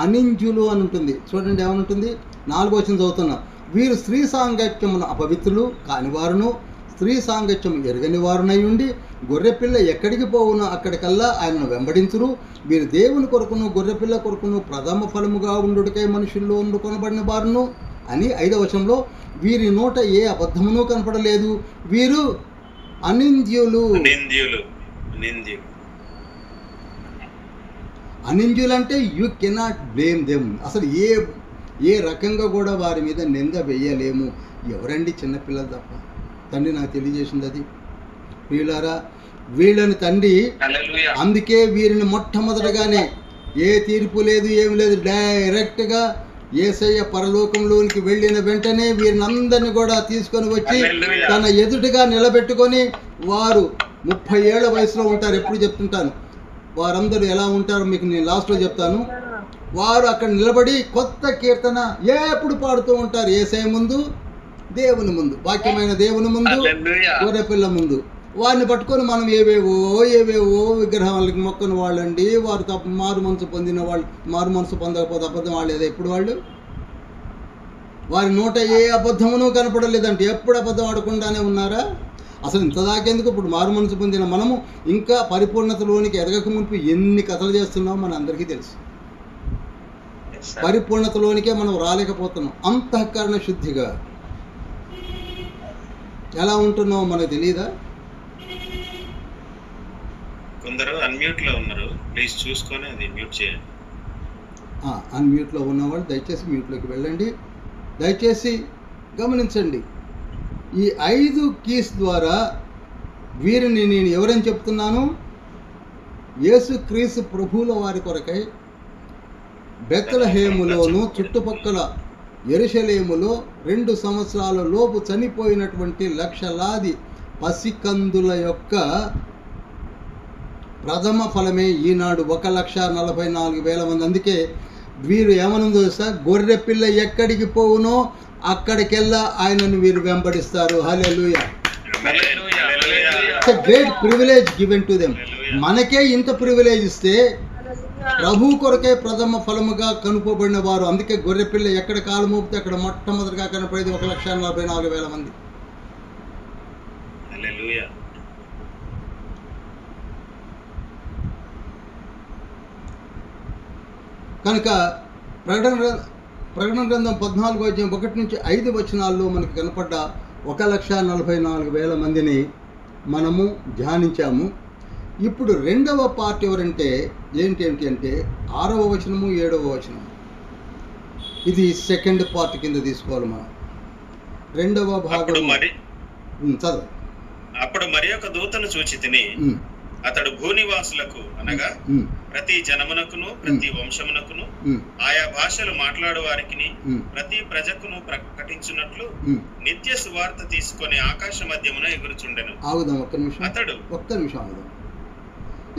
అనింజులు అని ఉంటుంది. చూడండి ఏమనుంటుంది, 4వ వచనం చదువుతున్నా. వీరు స్త్రీ సాంగత్యమును అపవిత్రులు కానివారును, స్త్రీ సాంగత్యం ఎరగని వారునై ఉండి, గొర్రెపిల్ల ఎక్కడికి పోవునో అక్కడికల్లా ఆయనను వెంబడించురు. వీరు దేవుని కొరకును గొర్రెపిల్ల కొరకును ప్రథమ ఫలముగా ఉండుటకై మనుషుల్లో కొనబడిన వారును అని 5వ వచనంలో, వీరి నోట ఏ అబద్ధమును కనపడలేదు, వీరు అనింద్యులు. అనింద్యులంటే యూ కెనాట్ బ్లేమ్ దెమ్. అసలు ఏ రకంగా కూడా వారి మీద నింద వేయలేము. ఎవరండి? చిన్నపిల్లలు తప్ప. తండ్రి నాకు తెలియజేసింది అది. వీళ్ళారా, వీళ్ళని తండ్రి అందుకే వీరిని మొట్టమొదటగానే ఏ తీర్పు లేదు, ఏమి లేదు, డైరెక్ట్గా యేసయ్య పరలోకంలోనికి వెళ్ళిన వెంటనే వీరినందరినీ కూడా తీసుకొని వచ్చి తన ఎదుటిగా నిలబెట్టుకొని, వారు 30 ఏళ్ల వయసులో ఉంటారు. ఎప్పుడు చెప్తుంటాను, వారందరూ ఎలా ఉంటారో మీకు నేను లాస్ట్లో చెప్తాను. వారు అక్కడ నిలబడి కొత్త కీర్తన ఎప్పుడు పాడుతూ ఉంటారు. యేసయ్య ముందు, దేవుని ముందు, వాక్యమైన దేవుని ముందు, గొర్రెపిల్ల ముందు. వారిని పట్టుకొని మనం ఏవేవో విగ్రహాలకి మొక్కని వాళ్ళండి, వారు తప్ప మారు మనసు పొందిన వాళ్ళు, మారు మనసు పొందకపోతే అబద్ధం వాళ్ళేదా? ఎప్పుడు వాళ్ళు వారి నోట ఏ అబద్ధమును కనపడలేదంటే ఎప్పుడు అబద్ధం ఆడకుండానే ఉన్నారా? అసలు ఇంత దాకేందుకు? ఇప్పుడు మారు మనసు పొందిన మనము ఇంకా పరిపూర్ణతలోనికి ఎదగక మునుపు ఎన్ని కథలు చేస్తున్నామో మన అందరికీ తెలుసు. పరిపూర్ణతలోనికే మనం రాలేకపోతున్నాం. అంతఃకరణ శుద్ధిగా ఎలా ఉంటున్నామో మనకు తెలియదా? కొందరు అన్మ్యూట్ లో ఉన్నారు, ప్లీజ్ చూసుకొని అది మ్యూట్ చేయండి. అన్మ్యూట్లో ఉన్నవాళ్ళు దయచేసి మ్యూట్లోకి వెళ్ళండి. దయచేసి గమనించండి, ఈ 5 కీస్ ద్వారా వీరిని నేను ఎవరని చెప్తున్నాను? యేసుక్రీస్తు ప్రభువుల వారి కొరకై బెత్లెహేములోను చుట్టుపక్కల యెరూషలేములో 2 సంవత్సరాల లోపు చనిపోయినటువంటి లక్షలాది పసికందుల యొక్క ప్రథమ ఫలమే ఈనాడు 1,44,000 మంది. అందుకే వీరు ఏమనుందో తెలుసా? గొర్రెపిల్ల ఎక్కడికి పోవునో అక్కడికెల్లా ఆయనను వీరు వెంబడిస్తారు. Hallelujah. It's a great privilege given to them. మనకే ఇంత ప్రివిలేజ్ ఇస్తే ప్రభు కొరకే ప్రథమ ఫలముగా కనుపబడిన వారు. అందుకే గొర్రెపిల్ల ఎక్కడ కాలు మోపితే అక్కడ మొట్టమొదటిగా కనపడేది 1,44,000 మంది. కనుక ప్రకటన గ్రంథం 14వ అధ్యాయం 1 నుంచి 5 వచనాల్లో మనకు కనపడ్డ 1,44,000 మందిని మనము ధ్యానించాము. ఇప్పుడు 2వ పార్ట్ ఎవరంటే ఏంటి అంటే 6వ వచనము 7వ వచనము. ఇది సెకండ్ పార్ట్ కింద తీసుకోవాలి మనం. 2వ భాగం చదువు. అప్పుడు మరి ఒక దూతను చూచితిని, అతడు భూనివాసులకు అనగా ప్రతి జనమునకును ప్రతి వంశమునకును ఆయా భాషలు మాట్లాడు వారికి ప్రతి ప్రజకును ప్రకటించున్నట్లు నిత్య సువార్త తీసుకొని ఆకాశ మధ్యమున ఎగురుచుండెను. ఆగుదాం ఒక్క నిమిషం, ఒక్క నిమిషం ఆగుదాం.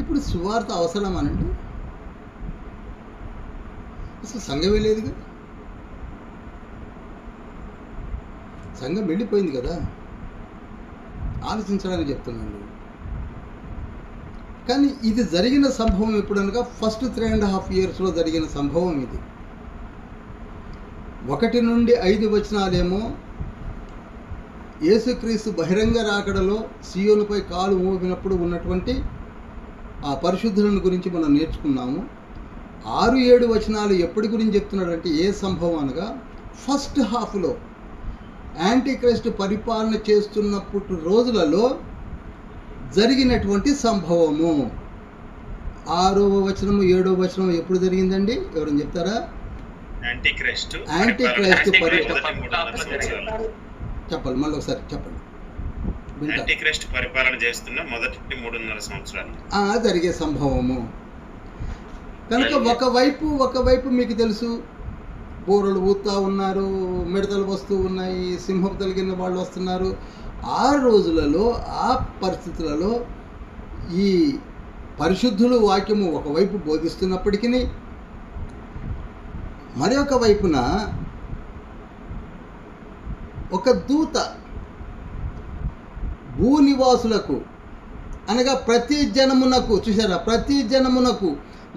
ఇప్పుడు సువార్త అవసరం అనంటే అసలు సంఘమే లేదు కదా, సంఘం వెళ్ళిపోయింది కదా. ఆలోచించడానికి చెప్తున్నాను. కానీ ఇది జరిగిన సంభవం ఎప్పుడనగా ఫస్ట్ 3.5 yearsలో జరిగిన సంభవం ఇది. 1 నుండి 5 వచనాలేమో యేసుక్రీస్తు బహిరంగ రాకడలో సియోనుపై కాలు మోపినప్పుడు ఉన్నటువంటి ఆ పరిశుద్ధులను గురించి మనం నేర్చుకున్నాము. 6-7 వచనాలు ఎప్పటి గురించి చెప్తున్నాడంటే ఏ సంభవం అనగా ఫస్ట్ హాఫ్లో యాంటీక్రైస్ట్ పరిపాలన చేస్తున్నప్పుడు రోజులలో జరిగినటువంటి సంభవము. 6వ వచనము 7వ వచనం ఎప్పుడు జరిగిందండి? ఎవరైనా చెప్తారా? యాంటీక్రైస్ట్ చెప్పాలి, మళ్ళీ ఒకసారి చెప్పండి. యాంటీక్రైస్ట్ పరిపాలన చేస్తున్న మొదటి 3.5 సంవత్సరాలు జరిగే సంభవము కనుక ఒకవైపు మీకు తెలుసు, బోరలు ఊతా ఉన్నారు, మిడతలు వస్తూ ఉన్నాయి, సింహం తలిగిన వాళ్ళు వస్తున్నారు. ఆ రోజులలో ఆ పరిస్థితులలో ఈ పరిశుద్ధులు వాక్యము ఒకవైపు బోధిస్తున్నప్పటికీ మరి ఒక వైపున ఒక దూత భూనివాసులకు అనగా ప్రతి జనమునకు, చూసారా, ప్రతి జనమునకు,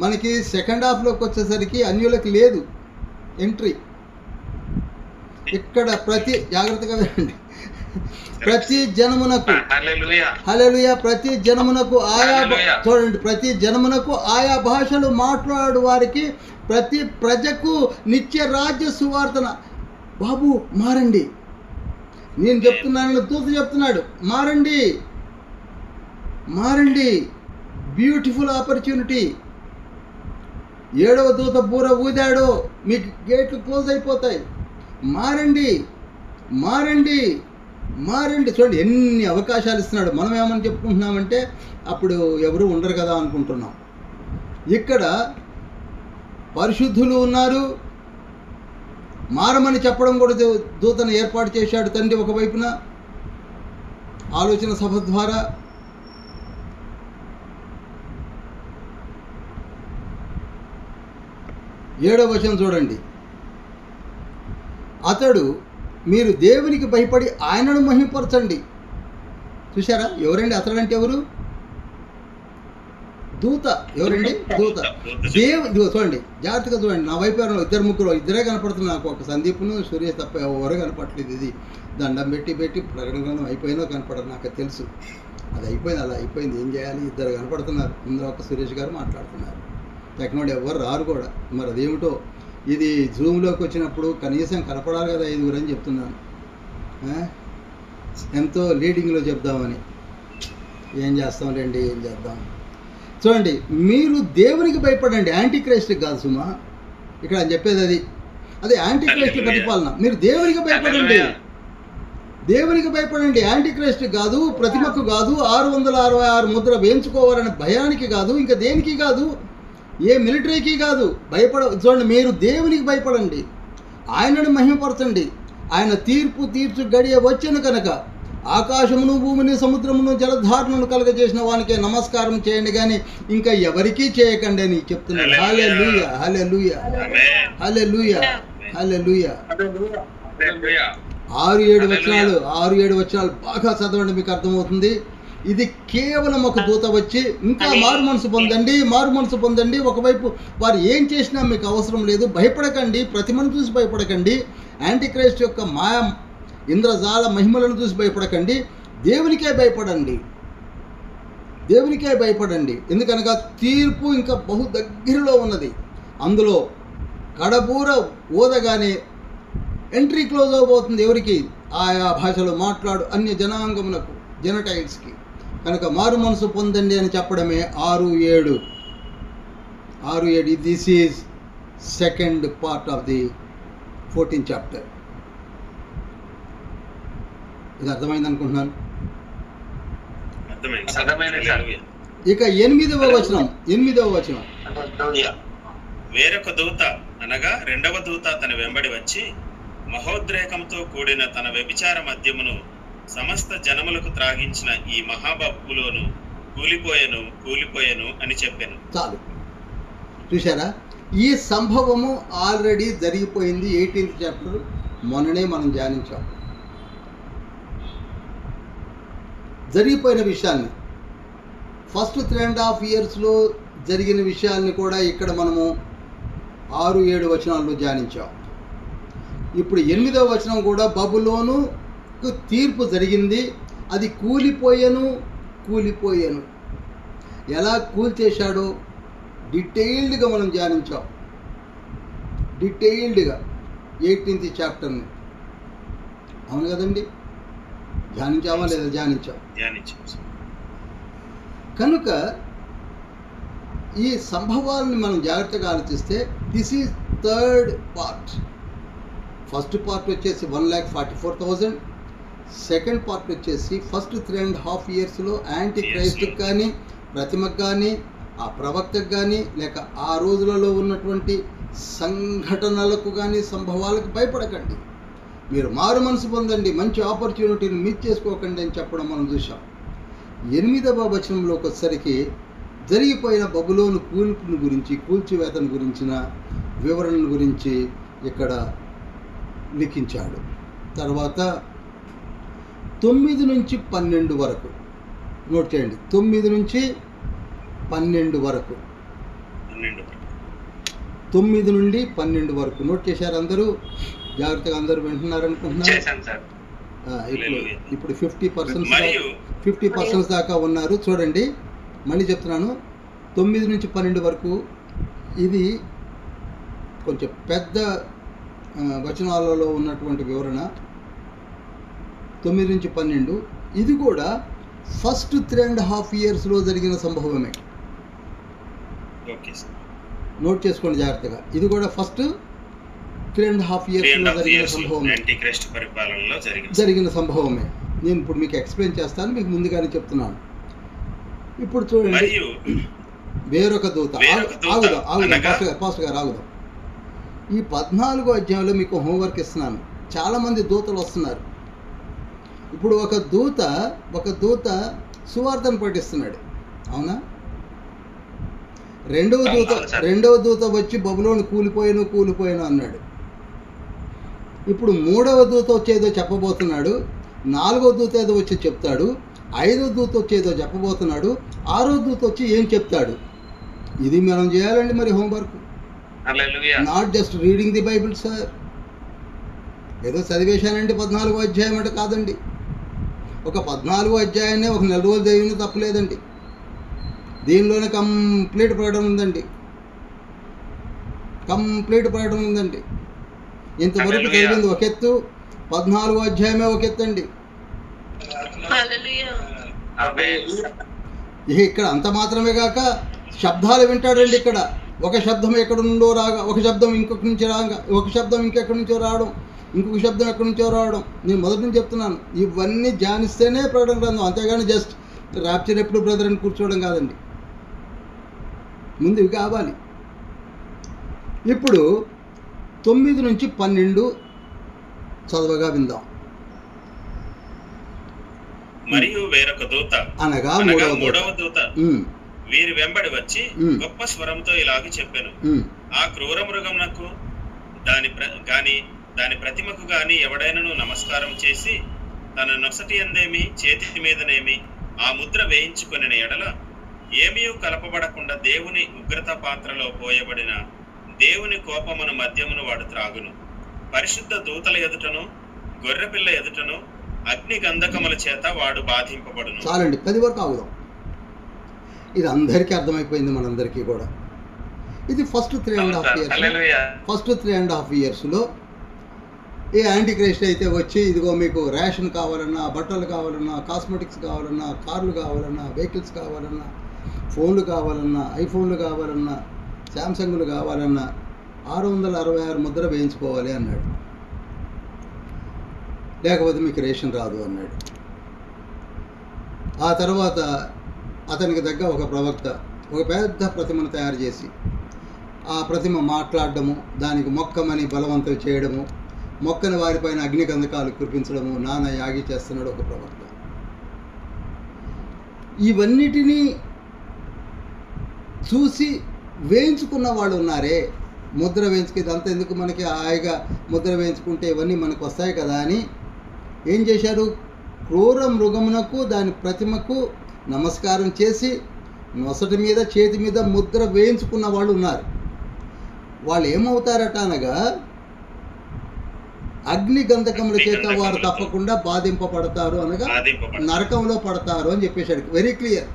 మనకి సెకండ్ హాఫ్లోకి వచ్చేసరికి అన్యులకు లేదు ఎంట్రీ. ఇక్కడ జాగ్రత్తగా వినండి, ప్రతి జనమునకు, హల్లెలూయా, ప్రతి జనమునకు చూడండి, ప్రతి జనమునకు ఆయా భాషలు మాట్లాడు వారికి ప్రతి ప్రజకు నిత్య రాజ్య సువార్తన. బాబు మారండి, నేను చెప్తున్నాను, దూత చెప్తున్నాడు, మారండి, బ్యూటిఫుల్ ఆపర్చునిటీ. 7వ దూత బూర ఊదాడు, మీకు గేట్లు క్లోజ్ అయిపోతాయి. మారండి. చూడండి ఎన్ని అవకాశాలు ఇస్తున్నాడు. మనం ఏమని చెప్పుకుంటున్నామంటే అప్పుడు ఎవరు ఉండరు కదా అనుకుంటున్నాం. ఇక్కడ పరిశుద్ధులు ఉన్నారు, మారమని చెప్పడం కూడా దూతను ఏర్పాటు చేశాడు తండ్రి ఒకవైపున ఆలోచన సభ ద్వారా. ఏడవ వచనం చూడండి, అతడు మీరు దేవునికి భయపడి ఆయనను మహిమపరచండి. చూసారా, ఎవరండి అతడంటే? ఎవరు? దూత. ఎవరండి? దూత. చూడండి, జాగ్రత్తగా చూడండి. నా వైపు 2-3 కనపడుతున్నారు నాకు. ఒక సందీప్ను సురేష్ తప్ప ఎవరు కనపడలేదు. ఇది దండం పెట్టి ప్రకటన అయిపోయినా కనపడదు, నాకు తెలుసు. అది అయిపోయింది, అలా అయిపోయింది. ఏం చేయాలి? 2 కనపడుతున్నారు. ఇందులో ఒక సురేష్ గారు మాట్లాడుతున్నారు. టెక్నాలజీ ఎవరు రారు కూడా. మరి అదేమిటో, ఇది జూమ్లోకి వచ్చినప్పుడు కనీసం కనపడాలి కదా 5 అని చెప్తున్నాను. ఎంతో లీడింగ్లో చెప్దామని. ఏం చేస్తాంలేండి, ఏం చేద్దాం. చూడండి, మీరు దేవునికి భయపడండి, యాంటీక్రైస్ట్ కాదు సుమా. ఇక్కడ అని చెప్పేది అది యాంటీక్రైస్ట్ పరిపాలన. మీరు దేవునికి భయపడండి, యాంటీక్రైస్ట్ కాదు, ప్రతిమకు కాదు, 666 ముద్ర వేయించుకోవాలనే భయానికి కాదు, ఇంకా దేనికి కాదు, ఏ మిలిటరీకి కాదు. చూడండి, మీరు దేవునికి భయపడండి, ఆయనను మహిమపరచండి. ఆయన తీర్చు గడియ వచ్చెను కనుక ఆకాశమును భూమిని సముద్రమును జలధారణను కలగజేసిన వానికే నమస్కారం చేయండి, కానీ ఇంకా ఎవరికీ చేయకండి అని చెప్తున్నాడు. హల్లెలూయా, హల్లెలూయా, హల్లెలూయా, హల్లెలూయా. 6-7 వచనాలు బాగా చదవండి, మీకు అర్థమవుతుంది. ఇది కేవలం ఒక దూత వచ్చి ఇంకా మారు మనసు పొందండి. ఒకవైపు వారు ఏం చేసినా మీకు అవసరం లేదు, భయపడకండి, ప్రతిమను చూసి భయపడకండి, యాంటీక్రైస్ట్ యొక్క మాయ ఇంద్రజాల మహిమలను చూసి భయపడకండి, దేవునికే భయపడండి. ఎందుకనగా తీర్పు ఇంకా బహు దగ్గరలో ఉన్నది. అందులో కడబూర ఊదగానే ఎంట్రీ క్లోజ్ అవబోతుంది. ఎవరికి? ఆయా భాషలో మాట్లాడు అన్య జనాంగమునకు, జెనటైల్స్కి. కనుక మారు మనసు పొందండి అని చెప్పడమే 6-7. This is second part of the 14th chapter. ఇది అర్థమైంది అనుకుంటున్నాను. ఇక 8వ వచనం. వేరొక దూత అనగా 2వ దూత తన వెంబడి వచ్చి మహోద్రేకంతో కూడిన తన వ్యభిచార మద్యమును సమస్త జనములకు త్రాగించిన ఈ మహాబబులోను కూలిపోయెను అని చెప్పాను. చాలు, చూసారా, ఈ సంభవము ఆల్రెడీ జరిగిపోయింది. 18th chapter మొన్ననే మనం ధ్యానించాం. జరిగిపోయిన విషయాన్ని ఫస్ట్ 3.5 ఇయర్స్లో జరిగిన విషయాల్ని కూడా ఇక్కడ మనము 6-7 వచనాల్లో ధ్యానించాం. ఇప్పుడు 8వ వచనం కూడా బబులోనుకు తీర్పు జరిగింది, అది కూలిపోయాను. ఎలా కూల్చేశాడో డీటెయిల్డ్గా మనం ధ్యానించాం. డీటెయిల్డ్గా 18th చాప్టర్ని, అవును కదండి? ధ్యానించామా లేదా? ధ్యానించాం. కనుక ఈ సంభవాలని మనం జాగ్రత్తగా ఆలోచిస్తే this is 3rd part. First part వచ్చేసి 1,44,000. సెకండ్ పార్ట్ వచ్చేసి ఫస్ట్ 3.5 ఇయర్స్లో యాంటీ క్రైస్ట్కి కానీ, ప్రతిమకు కానీ, ఆ ప్రవక్తకు కానీ, లేక ఆ రోజులలో ఉన్నటువంటి సంఘటనలకు కానీ, సంభవాలకు భయపడకండి, మీరు మారు మనసు పొందండి, మంచి ఆపర్చునిటీని మిస్ చేసుకోకండి అని చెప్పడం మనం చూసాం. 8వ వచనంలోకి వచ్చేసరికి జరిగిపోయిన బబులోను కూల్పుని గురించి, కూల్చివేతను గురించిన వివరణ గురించి ఇక్కడ లిఖించాడు. తర్వాత 9 నుంచి 12 వరకు నోట్ చేయండి. 9 నుంచి 12 వరకు, 9 నుండి 12 వరకు నోట్ చేశారు అందరూ? జాగ్రత్తగా అందరూ వింటున్నారు అనుకుంటున్నారు. ఇప్పుడు 50% దాకా ఉన్నారు. చూడండి, మళ్ళీ చెప్తున్నాను, 9 నుంచి 12 వరకు. ఇది కొంచెం పెద్ద వచనాలలో ఉన్నటువంటి వివరణ. 9 నుంచి 12 ఇది కూడా ఫస్ట్ 3.5 ఇయర్స్లో జరిగిన సంభవమే. నోట్ చేసుకోండి జాగ్రత్తగా. ఇది కూడా ఫస్ట్ 3.5 ఇయర్స్లో జరిగిన సంభవమే. నేను ఇప్పుడు మీకు ఎక్స్ప్లెయిన్ చేస్తాను, మీకు ముందుగానే చెప్తున్నాను. ఇప్పుడు చూడండి, వేరొక దూత. ఆగుదాం పాస్టర్ గారు ఆగుదాం. ఈ 14వ అధ్యాయంలో మీకు హోంవర్క్ ఇస్తున్నాను. చాలామంది దూతలు వస్తున్నారు. ఇప్పుడు ఒక దూత సువార్తను పఠిస్తున్నాడు, అవునా? రెండవ దూత వచ్చి బబులోను కూలిపోయాను అన్నాడు. ఇప్పుడు 3వ దూత వచ్చేదో చెప్పబోతున్నాడు, 4వ దూత ఏదో వచ్చి చెప్తాడు, 5వ దూత వచ్చేదో చెప్పబోతున్నాడు, 6వ దూత వచ్చి ఏం చెప్తాడు. ఇది మనం చేయాలండి మరి homework. Not just reading the Bible sir. ఏదో చదివేశానంటే 14వ అధ్యాయం అంటే కాదండి. ఒక 14వ అధ్యాయాన్ని ఒక 4 రోజులు చదివిన తప్పలేదండి. దీనిలోనే కంప్లీట్ ప్రకటన ఉందండి. ఇంతవరకు చదివింది ఒక ఎత్తు, 14వ అధ్యాయమే ఒక ఎత్తు అండి. ఇక్కడ అంత మాత్రమే కాక శబ్దాలు వింటాడండి. ఇక్కడ ఒక శబ్దం ఎక్కడి నుండో రాగా, ఒక శబ్దం ఇంకొక నుంచి రాగా, ఒక శబ్దం ఇంకెక్కడి నుంచో రావడం, ఇంకొక శబ్దం ఎక్కడి నుంచో రావడం. నేను మొదటి నుంచి చెప్తున్నాను, ఇవన్నీ ధ్యానిస్తేనే ప్రకటన గ్రంథం. అంతేగాని జస్ట్ ర్యాప్చర్ ఎప్పుడు బ్రదర్ అని కూర్చోవడం కాదండి, ముందు ఇవి కావాలి. ఇప్పుడు 9 నుంచి 12 చదవగా విందాం. మరియు వేరొక దూత అనగా మూడవ దూత వీరి వెంబడి వచ్చి గొప్ప స్వరంతో ఇలాగ చెప్పాను, ఆ క్రూర మృగమునకు దాని ప్రతిమకు గాని ఎవడైనను నమస్కారం చేసి తన నొసటి ఎందేమి చేతి మీదనేమి ఆ ముద్ర వేయించుకొనిన ఎడల ఏమీ కలపబడకుండా దేవుని ఉగ్రత పాత్రలో పోయబడిన దేవుని కోపమును మద్యమును వాడు త్రాగును. పరిశుద్ధ దూతల ఎదుటను గొర్రెపిల్ల ఎదుటను అగ్ని గంధకముల చేత వాడు బాధింపబడును. చాలండి, 10 వరకు ఆగుదాం. ఇది అందరికీ అర్థమైపోయింది, మనందరికీ కూడా. ఇది ఫస్ట్ 3.5 ఇయర్స్లో ఏ యాంటీ క్రైస్ట్ అయితే వచ్చి ఇదిగో మీకు రేషన్ కావాలన్నా, బట్టలు కావాలన్నా, కాస్మెటిక్స్ కావాలన్నా, కార్లు కావాలన్నా, వెహికల్స్ కావాలన్నా, ఫోన్లు కావాలన్నా, ఐఫోన్లు కావాలన్నా, శాంసంగ్లు కావాలన్నా 666 ముద్ర వేయించుకోవాలి అన్నాడు. లేకపోతే మీకు రేషన్ రాదు అన్నాడు. ఆ తర్వాత అతనికి దగ్గర ఒక ప్రవక్త ఒక పెద్ద ప్రతిమను తయారు చేసి ఆ ప్రతిమ మాట్లాడడము, దానికి మొక్కమని బలవంతం చేయడము, మొక్కని వారిపైన అగ్నిగంధకాలు కురిపించడము, నానా యాగి చేస్తున్నాడు ఒక ప్రవక్త. ఇవన్నిటినీ చూసి వేయించుకున్న వాళ్ళు ఉన్నారే, ముద్ర వేయించుకు ఇదంతా ఎందుకు మనకి, హాయిగా ముద్ర వేయించుకుంటే ఇవన్నీ మనకు వస్తాయి కదా అని ఏం చేశారు, క్రూర మృగమునకు దాని ప్రతిమకు నమస్కారం చేసి నొసటి మీద చేతి మీద ముద్ర వేయించుకున్న వాళ్ళు ఉన్నారు. వాళ్ళు ఏమవుతారట అనగా అగ్ని గంధకముల చేత వారు తప్పకుండా బాధింపబడతారు అనగా నరకంలో పడతారు అని చెప్పేశాడు. Very clear,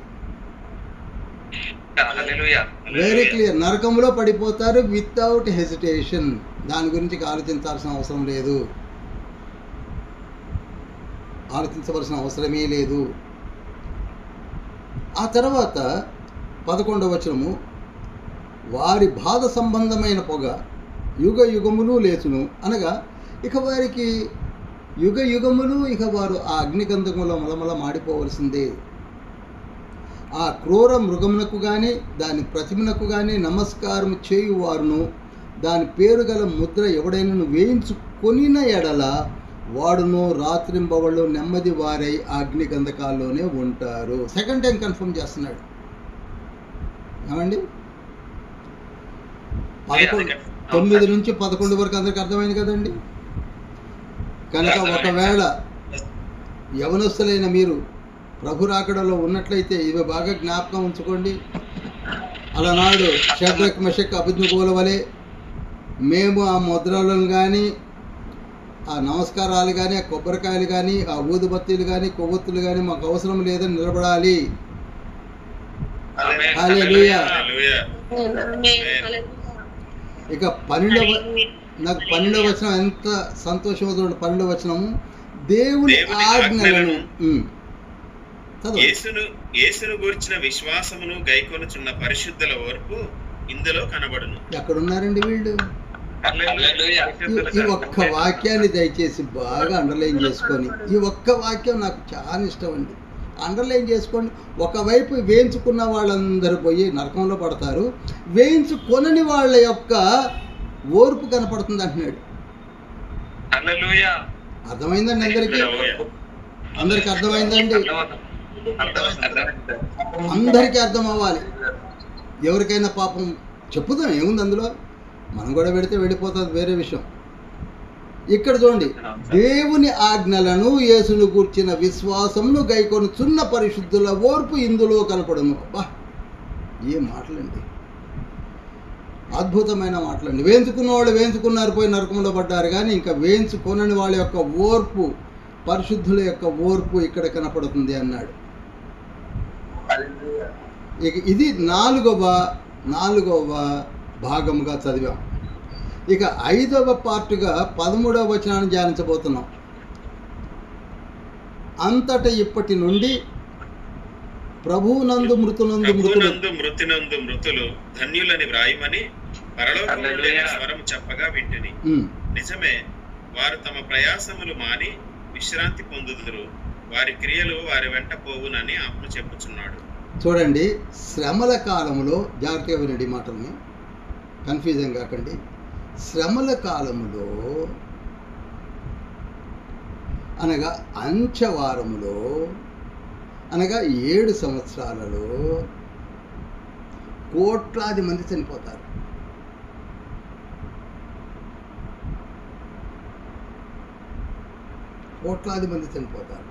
very clear. నరకంలో పడిపోతారు వితౌట్ హెసిటేషన్. దాని గురించి ఆలోచించాల్సిన అవసరం లేదు, ఆలోచించవలసిన అవసరమే లేదు. ఆ తర్వాత 11వ వచనము, వారి బాధ సంబంధమైన పొగ యుగ యుగములు లేచును అనగా ఇక వారికి యుగ యుగములు ఇక వారు ఆ అగ్నిగంధకములో మలమల మాడిపోవలసిందే. ఆ క్రూర మృగమునకు కానీ దాని ప్రతిమనకు కానీ నమస్కారం చేయువారును దాని పేరు గల ముద్ర ఎవడైనా వేయించుకొనిన ఎడల వాడును రాత్రింబవళ్ళు నెమ్మది వారై అగ్నిగంధకాల్లోనే ఉంటారు. సెకండ్ టైం కన్ఫర్మ్ చేస్తున్నాడు. ఏమండి, 9 నుంచి 11 వరకు అందరికి అర్థమైంది కదండి. కనుక ఒకవేళ యవనస్తులైన మీరు ప్రభు రాకడలో ఉన్నట్లయితే ఇవి బాగా జ్ఞాపకం ఉంచుకోండి. అలనాడు షడ్రక్ మెషక్ అబేద్నెగోల వలె మేము ఆ ముద్రలను కానీ ఆ నమస్కారాలు కానీ ఆ కొబ్బరికాయలు కానీ ఆ ఊదుబత్తీలు కానీ కొవ్వొత్తులు కానీ మాకు అవసరం లేదని నిలబడాలి. హల్లెలూయా. ఇక 12వ వచనం ఎంత సంతోషం అవుతుంది. 12వ వచనము, దేవుని ఆజ్ఞలను యేసును గూర్చిన విశ్వాసమును గైకొనుచున్న పరిశుద్ధుల ఓర్పు ఇందులో కనబడును. ఎక్కడున్నారండి వీళ్ళు? ఈ ఒక్క వాక్యాన్ని దయచేసి బాగా అండర్లైన్ చేసుకొని, ఈ ఒక్క వాక్యం నాకు చాలా ఇష్టం అండి. అండర్లైన్ చేసుకోండి. ఒకవైపు వేయించుకున్న వాళ్ళందరూ పోయి నరకంలో పడతారు, వేయించుకొనని వాళ్ళ యొక్క ఓర్పు కనపడుతుంది అంటున్నాడు. అర్థమైందండి అందరికీ? అందరికి అర్థమైందండి? అందరికీ అర్థం అవ్వాలి. ఎవరికైనా పాపం చెప్పుదాం, ఏముంది అందులో, మనం కూడా పెడితే వెళ్ళిపోతుంది, వేరే విషయం. ఇక్కడ చూడండి, దేవుని ఆజ్ఞలను యేసును గూర్చిన విశ్వాసమును గైకొనుచున్న పరిశుద్ధుల ఓర్పు ఇందులో కనపడును. అబ్బా, ఏ మాటలండి, అద్భుతమైన మాటలండి. వేయించుకున్న వాళ్ళు వేయించుకున్నారు, పోయి నరకంలో పడ్డారు. కానీ ఇంకా వేయించుకొనని వాళ్ళ యొక్క ఓర్పు, పరిశుద్ధుల యొక్క ఓర్పు ఇక్కడ కనపడుతుంది అన్నాడు. ఇక ఇది నాలుగవ భాగముగా చదివాం. ఇక 5వ పార్టుగా 13వ వచనాన్ని ధ్యానించబోతున్నాం. అంతట ఇప్పటి నుండి ప్రభువునందు మృతునందు మృతులు ధన్యులని వ్రాయమని పరలోకము నుండి స్వరం చెప్పగా వింటిని. నిజమే, వారు తమ ప్రయాసములు మాని విశ్రాంతి పొందుదురు, వారి క్రియలు వారి వెంట పోవునని అప్పుడు చెప్పుచున్నాడు. చూడండి, శ్రమల కాలములో, జాగ్రత్తగా వినండి మాటల్ని, కన్ఫ్యూజన్ కాకండి. శ్రమల కాలములో అనగా అంచవారములో అనగా 7 సంవత్సరాలలో కోట్లాది మంది చనిపోతారు. కోట్లాది మంది చనిపోతారు.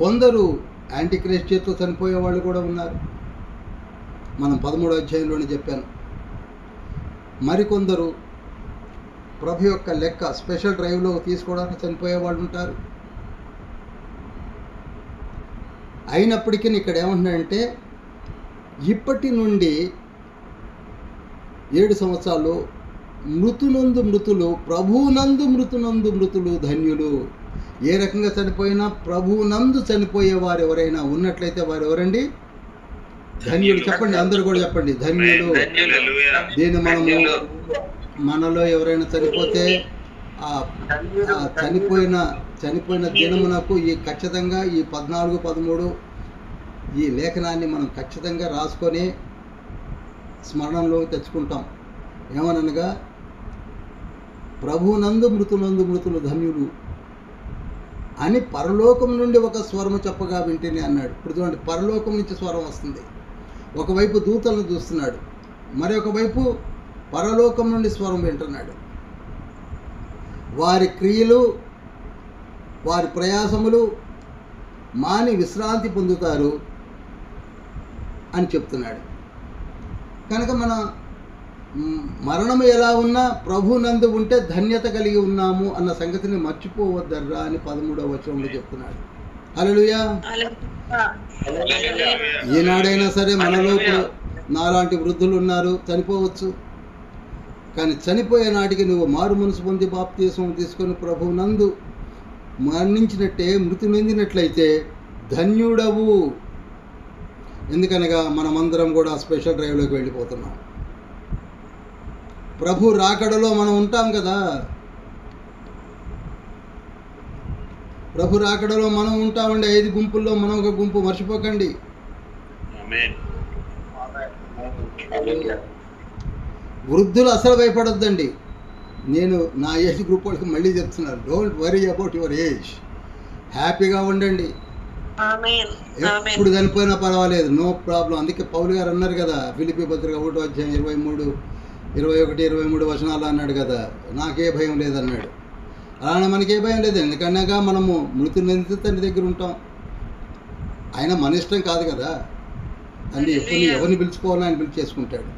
కొందరు యాంటీక్రైస్ట్ చేతితో చనిపోయే వాళ్ళు కూడా ఉన్నారు. మనం 13వ అధ్యాయంలోనే చెప్పాను. మరికొందరు ప్రభు యొక్క లెక్క స్పెషల్ డ్రైవ్లో తీసుకోవడానికి చనిపోయే వాళ్ళు ఉంటారు. అయినప్పటికీ ఇక్కడ ఏమంటున్నాడంటే, ఇప్పటి నుండి 7 సంవత్సరాలు మృతునందు మృతులు, ప్రభువునందు మృతులు ధన్యులు. ఏ రకంగా చనిపోయినా ప్రభువునందు చనిపోయేవారు ఎవరైనా ఉన్నట్లయితే వారు ఎవరండి? ధన్యులు. చెప్పండి, అందరూ కూడా చెప్పండి, ధన్యులు. దీన్ని మనలో ఎవరైనా చనిపోతే ఆ చనిపోయిన దినమునకు ఖచ్చితంగా ఈ 14, 13 ఈ లేఖనాన్ని మనం ఖచ్చితంగా రాసుకొని స్మరణలోకి తెచ్చుకుంటాం. ఏమనగా, ప్రభువునందు మృతులు ధన్యులు అని పరలోకం నుండి ఒక స్వరము చెప్పగా వింటిని అన్నాడు. ఇప్పుడు చూడండి, పరలోకం నుంచి స్వరం వస్తుంది. ఒకవైపు దూతలను చూస్తున్నాడు, మరొక వైపు పరలోకం నుండి స్వరం వింటున్నాడు. వారి క్రియలు వారి ప్రయాసములు మాని విశ్రాంతి పొందుతారు అని చెప్తున్నాడు. కనుక మన మరణం ఎలా ఉన్నా ప్రభునందు ఉంటే ధన్యత కలిగి ఉన్నాము అన్న సంగతిని మర్చిపోవద్దర్రా అని 13వ వచనంలో చెప్తున్నాడు. హల్లెలూయా. ఈనాడైనా సరే మనలో నాలాంటి వృద్ధులు ఉన్నారు, చనిపోవచ్చు. కానీ చనిపోయే నాటికి నువ్వు మారు మనసు పొంది బాప్తిస్మం తీసుకొని ప్రభువునందు మరణించినట్టే మృతి నొందినట్లయితే ధన్యుడవు. ఎందుకనగా మనమందరం కూడా స్పెషల్ డ్రైవ్లోకి వెళ్ళిపోతున్నాం. ప్రభు రాకడలో మనం ఉంటాం కదా, ప్రభు రాకడలో మనం ఉంటామండి. 5 గుంపుల్లో మనం ఒక గుంపు, మర్చిపోకండి. వృద్ధులు అసలు భయపడొద్దండి. నేను నా ఏజ్ గ్రూప్ వాళ్ళకి మళ్ళీ చెప్తున్నాను, don't worry about your age. హ్యాపీగా ఉండండి. ఎప్పుడు చనిపోయినా పర్వాలేదు, నో ప్రాబ్లం. అందుకే పౌలు గారు అన్నారు కదా, ఫిలిప్పీ పత్రిక 1వ అధ్యాయం 23, 21, 23 వచనాలు అన్నాడు కదా, నాకే భయం లేదన్నాడు. అలానే మనకే భయం లేదు. ఎందుకనగా మనము మృతి నిందిత తండ్రి దగ్గర ఉంటాం. ఆయన మన ఇష్టం కాదు కదా, తండ్రి ఎవరిని పిలుచుకోవాలో ఆయన పిలిచేసుకుంటాడు.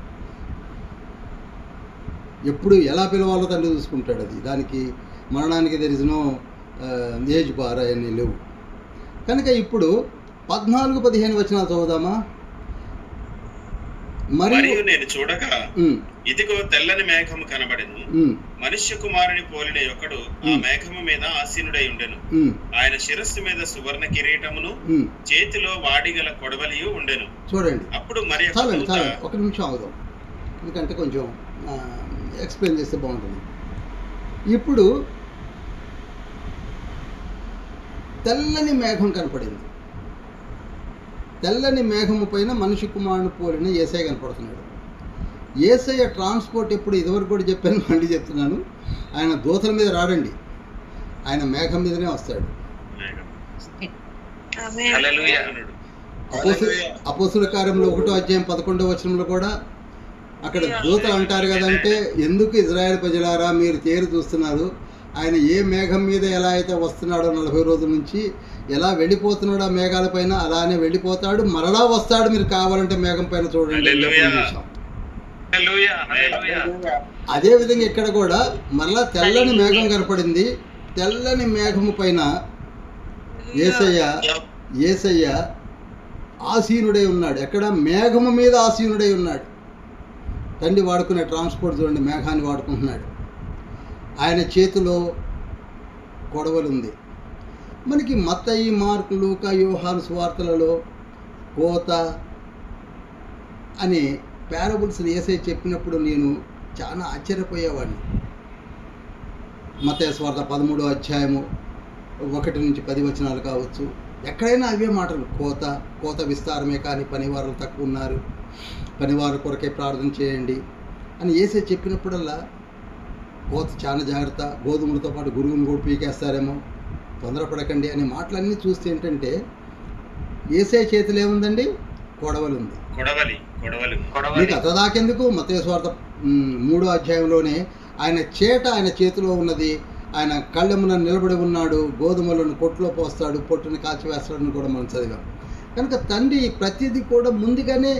ఎప్పుడు ఎలా పిలవాలో తండ్రి చూసుకుంటాడు. అది దానికి మరణానికి there is no age bar అవన్నీ లేవు. కనుక ఇప్పుడు 14-15 వచనాలు చదువుదామా. మరియు నేను చూడగా ఇదిగో తెల్లని మేఘము కనబడెను. మనుష్య కుమారుని పోలిన ఒకడు ఆ మేఘము మీద ఆసీనుడై ఉండెను. ఆయన శిరస్సు మీద సువర్ణ కిరీటమును, చేతిలో వాడిగల కొడవలియు ఉండెను. చూడండి. అప్పుడు మరి ఒక నిమిషం ఆగుదాం, ఎందుకంటే కొంచెం ఎక్స్ప్లెయిన్ చేస్తే బాగుంటుంది. ఇప్పుడు తెల్లని మేఘం కనపడింది. తెల్లని మేఘము పైన మనిషి కుమారుని పోలిన యేసయ్య కనపడుతున్నాడు. యేసయ్య ట్రాన్స్పోర్ట్ ఎప్పుడు ఇదివరకు కూడా చెప్పాను, మళ్ళీ చెప్తున్నాను. ఆయన దూతల మీద రాడండి, ఆయన మేఘం మీదనే వస్తాడు. అపోస్తుల కార్యంలో 1వ అధ్యాయం 11వ వచనంలో కూడా అక్కడ దూతలు అంటారు కదంటే, ఎందుకు ఇజ్రాయెల్ ప్రజలారా మీరు తేరు చూస్తున్నారు, ఆయన ఏ మేఘం మీద ఎలా అయితే వస్తున్నాడో 40 రోజుల నుంచి, ఎలా వెళ్ళిపోతున్నాడో ఆ మేఘాల పైన అలానే వెళ్ళిపోతాడు, మరలా వస్తాడు. మీరు కావాలంటే మేఘం పైన చూడండి. అదేవిధంగా ఇక్కడ కూడా మరలా తెల్లని మేఘం కనపడింది. తెల్లని మేఘము పైన యేసయ్య ఆసీనుడై ఉన్నాడు. ఎక్కడ? మేఘము మీద ఆసీనుడై ఉన్నాడు. తండ్రి వాడుకునే ట్రాన్స్పోర్ట్ చూడండి, మేఘాన్ని వాడుకుంటున్నాడు. ఆయన చేతిలో కొడవలు ఉంది. మనకి మత్తయి, మార్కు, లూకా, యోహాను సువార్తలలో కోత అనే పారబుల్స్ యేసయ్య చెప్పినప్పుడు నేను చాలా ఆశ్చర్యపోయేవాడిని. మత్తయి సువార్త 13వ అధ్యాయము 1-10 వచనాలు కావచ్చు, ఎక్కడైనా అవే మాటలు. కోత విస్తారమే కానీ పనివారులు తక్కువ ఉన్నారు, పనివారు కొరకే ప్రార్థన చేయండి అని యేసయ్య చెప్పినప్పుడల్లా కోత చాలా జాగ్రత్త, గోధుమలతో పాటు గురుగును కూడా పీకేస్తారేమో, తొందరపడకండి అనే మాటలన్నీ చూస్తే ఏంటంటే యేసయ్య చేతిలో ఏముందండి? కొడవలి ఉంది. మీకు అతదాకెందుకు? మత్తయి సువార్త 3వ అధ్యాయంలోనే ఆయన చేతిలో ఉన్నది. ఆయన కళ్ళెమున నిలబడి ఉన్నాడు, గోధుమలను పొట్టులో పోస్తాడు, పొట్టుని కాల్చివేస్తాడని కూడా మనం చదివాం. కనుక తండ్రి ప్రతిదీ కూడా ముందుగానే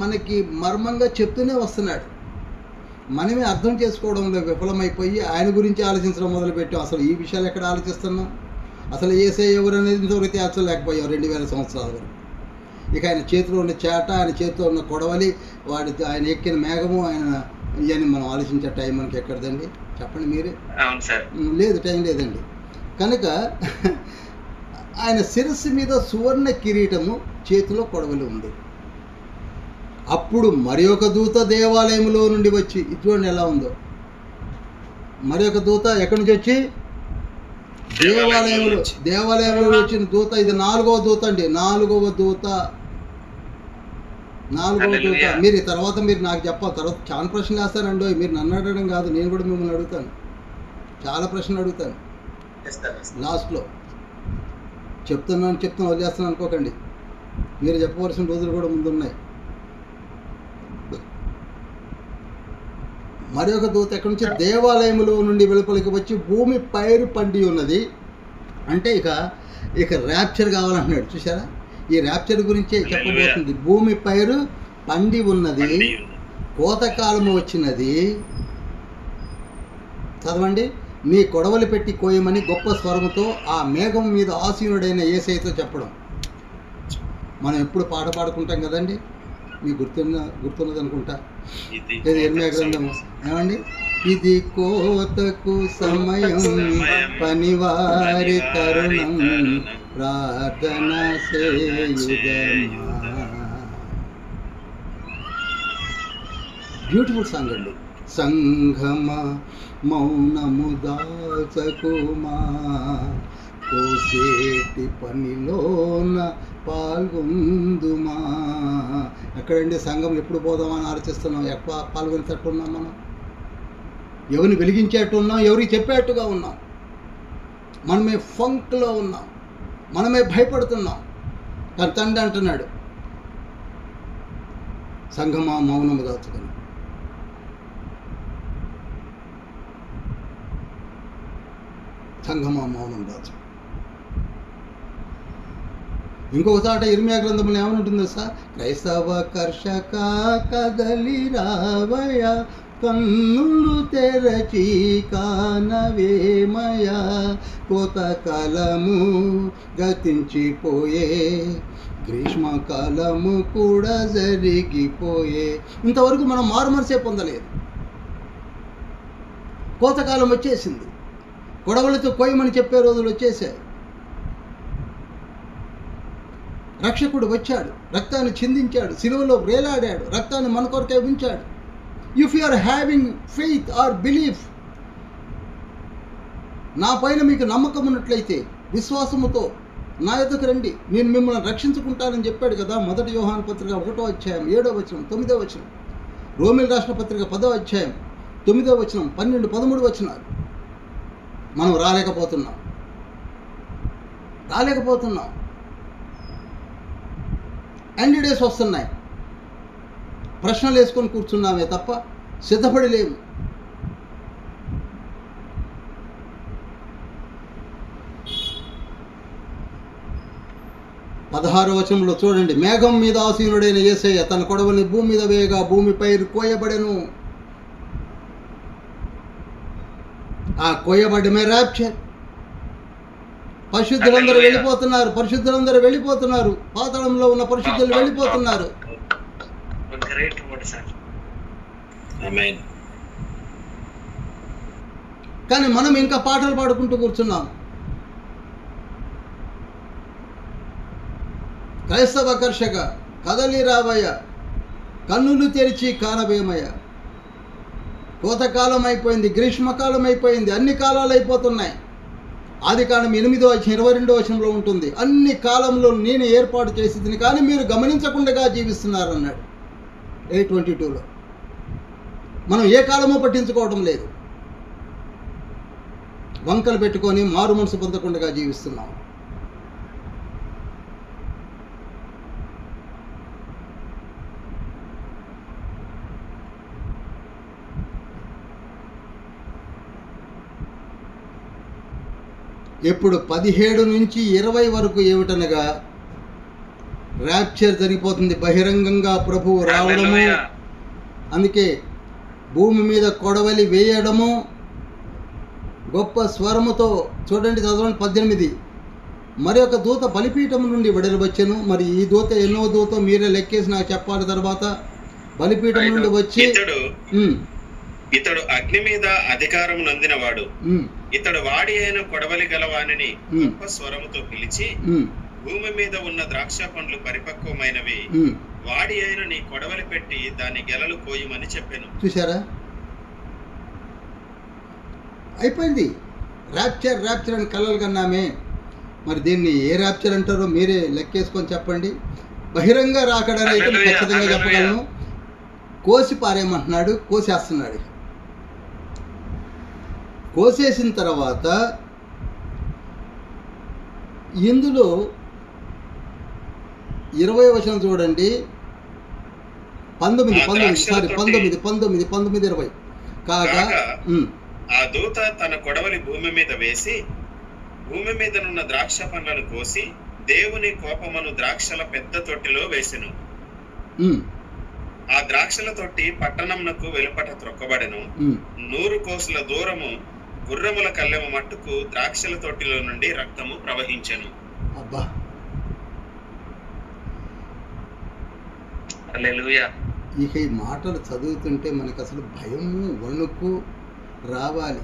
మనకి మర్మంగా చెప్తూనే వస్తున్నాడు. మనమే అర్థం చేసుకోవడంలో విఫలమైపోయి ఆయన గురించి ఆలోచించడం మొదలుపెట్టాం. అసలు ఈ విషయాలు ఎక్కడ ఆలోచిస్తున్నాం? అసలు యేసయ్య ఎవరు అనేది ఇంతవరకు తేల్చలేకపోయాం 2000 సంవత్సరాల వరకు. ఇక ఆయన చేతిలో ఉన్న చేట, ఆయన చేతిలో ఉన్న కొడవలి, ఆయన ఎక్కిన మేఘము, ఆయన ఇవన్నీ మనం ఆలోచించే టైం మనకి ఎక్కడదండి? చెప్పండి మీరే. లేదు, టైం లేదండి. కనుక ఆయన శిరస్సు మీద సువర్ణ కిరీటము, చేతిలో కొడవలి ఉంది. అప్పుడు మరి ఒక దూత దేవాలయంలో నుండి వచ్చి, చూడండి ఎలా ఉందో, మరి ఒక దూత ఎక్కడి నుంచి వచ్చి? దేవాలయంలో వచ్చిన దూత. ఇది 4వ దూత అండి, 4వ దూత. మీరు తర్వాత మీరు నాకు చెప్పాలి. తర్వాత చాలా ప్రశ్నలు వేస్తానండి. మీరు నన్ను అడగడం కాదు, నేను కూడా మిమ్మల్ని అడుగుతాను, చాలా ప్రశ్నలు అడుగుతాను. లాస్ట్లో చెప్తున్నాను వదిలేస్తాను అనుకోకండి. మీరు చెప్పవలసిన రోజులు కూడా ముందున్నాయి. మరి ఒక దూత ఎక్కడి నుంచి? దేవాలయంలో నుండి వెలుపలికి వచ్చి భూమి పైరు పండి ఉన్నది, అంటే ఇక ర్యాప్చర్ కావాలంటున్నాడు. చూసారా, ఈ ర్యాప్చర్ గురించే చెప్పబోతుంది. భూమి పైరు పండి ఉన్నది, కోతకాలము వచ్చినది. చదవండి. నీ కొడవలి పెట్టి కోయమని గొప్ప స్వరముతో ఆ మేఘం మీద ఆసీనుడైన యేసయ్యతో చెప్పడం. మనం ఎప్పుడు పాట పాడుకుంటాం కదండి, మీకు గుర్తున్నది అనుకుంటా. ఇది ఇర్మీయా గ్రంథము ఏమండి? ఇది కోతకు సమయం, పనివారి తరుణం, ప్రార్థన చేయుదమా. బ్యూటిఫుల్ సాంగ్ అండి. సంఘమ మౌనము దాచకుమా, కోసేటి పనిలోన పాల్గొందుమా. ఎక్కడండి సంఘం ఎప్పుడు పోదామని ఆలోచిస్తున్నాం? ఎక్కడ పాల్గొనేటట్టు ఉన్నాం మనం? ఎవరిని వెలిగించేట్టు ఉన్నాం? ఎవరికి చెప్పేట్టుగా ఉన్నాం? మనమే ఫంక్లో ఉన్నాం, మనమే భయపడుతున్నాం. కానీ తండ్రి అంటున్నాడు, సంఘమా మౌనము దాచుకొని. సంఘమా మౌనం దాచు. ఇంకొక చాట ఇర్మీయా గ్రంథంలో ఏమనుంటుందో సార్? క్రైస్తవ కర్షక కదలి రావయ, కన్నులు తెరచి కానవేమయ, కోతకాలము గతించిపోయే, గ్రీష్మకాలము కూడా జరిగిపోయే. ఇంతవరకు మనం మారుమనసే పొందలేదు. కోతకాలం వచ్చేసింది, గొడవలతో కోయమని చెప్పే రోజులు వచ్చేసాయి. రక్షకుడు వచ్చాడు, రక్తాన్ని చిందించాడు, సిలువలో వేలాడాడు, రక్తాన్ని మన కొరకే ఉంచాడు. If you are having faith or belief, నా పైన మీకు నమ్మకం ఉన్నట్లయితే విశ్వాసముతో నా యొద్దకు రండి, నేను మిమ్మల్ని రక్షించుకుంటానని చెప్పాడు కదా. 1 యోహాను పత్రిక 1వ అధ్యాయం 7వ వచనం 9వ వచనం, రోమిల్ రాష్ట్ర పత్రిక 10వ అధ్యాయం 9వ వచనం, 12, 13 వచనాలు. మనం రాలేకపోతున్నాం. ఎండ్ డేస్ వస్తున్నాయి, ప్రశ్నలు వేసుకొని కూర్చున్నామే తప్ప సిద్ధపడి లేము. పదహారవ వచనంలో చూడండి, మేఘం మీద ఆసీనుడైన యేసయ్య తన కొడవలిని భూమి మీద వేయగా భూమి పైరు కోయబడెను. ఆ కోయబడమే ర్యాప్చర్. పరిశుద్ధులందరూ వెళ్ళిపోతున్నారు, పాతాళంలో ఉన్న పరిశుద్ధులు వెళ్ళిపోతున్నారు. కానీ మనం ఇంకా పాటలు పాడుకుంటూ కూర్చున్నాం. క్రైస్తవ కర్షక కదలి రావయ్య, కన్నులు తెరిచి కానవేమయ్య. కోతకాలం అయిపోయింది, గ్రీష్మకాలం అయిపోయింది, అన్ని కాలాలు అయిపోతున్నాయి. ఆదికాండం 8వ అధ్యాయం 22వ వచనంలో ఉంటుంది, అన్ని కాలంలో నేను ఏర్పాటు చేసేది కానీ మీరు గమనించకుండా జీవిస్తున్నారు అన్నాడు 8:22లో. మనం ఏ కాలమో పట్టించుకోవడం లేదు, వంకలు పెట్టుకొని మారు మనసు పొందకుండా జీవిస్తున్నాం. ఇప్పుడు 17 నుంచి 20 వరకు ఏమిటనగా ర్యాప్చర్ జరిగిపోతుంది, బహిరంగంగా ప్రభువు రావడము. అందుకే భూమి మీద కొడవలి వేయడము, గొప్ప స్వరముతో. చూడండి, చదవండి 18. మరి ఒక దూత బలిపీఠం నుండి వెడలవచ్చెను. మరి ఈ దూత ఎన్నో దూత మీరే లెక్కేసి నాకు చెప్పాలి. తర్వాత బలిపీఠం నుండి వచ్చి, ఇతడు అగ్ని మీద అధికారం నొందినవాడు, ఇతడు వాడి అయిన కొడవలి గలవానిని గొప్ప స్వరముతో పిలిచి, భూమి మీద ఉన్న ద్రాక్ష పండ్లు పరిపక్వమైనవి, వాడి అయిన నీ కొడవలి పెట్టి దాని గెలలు కోయమని చెప్పాను. చూసారా, అయిపోయింది. ర్యాప్చర్ అని కలలు కన్నామే. మరి దీన్ని ఏ ర్యాప్చర్ అంటారో మీరే లెక్కేసుకొని చెప్పండి. బహిరంగ రాకడని అయితే ఖచ్చితంగా చెప్పగలను. కోసి పారేయమంటున్నాడు, కోసేస్తున్నాడు. కోసేసిన తర్వాత ఇందులో 20వ వచనం చూడండి, 19 కాగా ఆ దూత తన కొడవలి భూమి మీద వేసి భూమి మీదనున్న ద్రాక్ష పండ్లను కోసి దేవుని కోపమును ద్రాక్షల పెద్ద తొట్టిలో వేసెను. ఆ ద్రాక్షల తొట్టి పట్టణంనకు వెలుపట త్రొక్కబడెను. 100 కోసుల దూరము గుర్రముల కళ్ళెము మట్టుకు ద్రాక్షల తొట్టిలో నుండి రక్తము ప్రవహించెను. అబ్బా, హల్లెలూయా. ఇక ఈ మాటలు చదువుతుంటే మనకు అసలు భయము వణుకు రావాలి.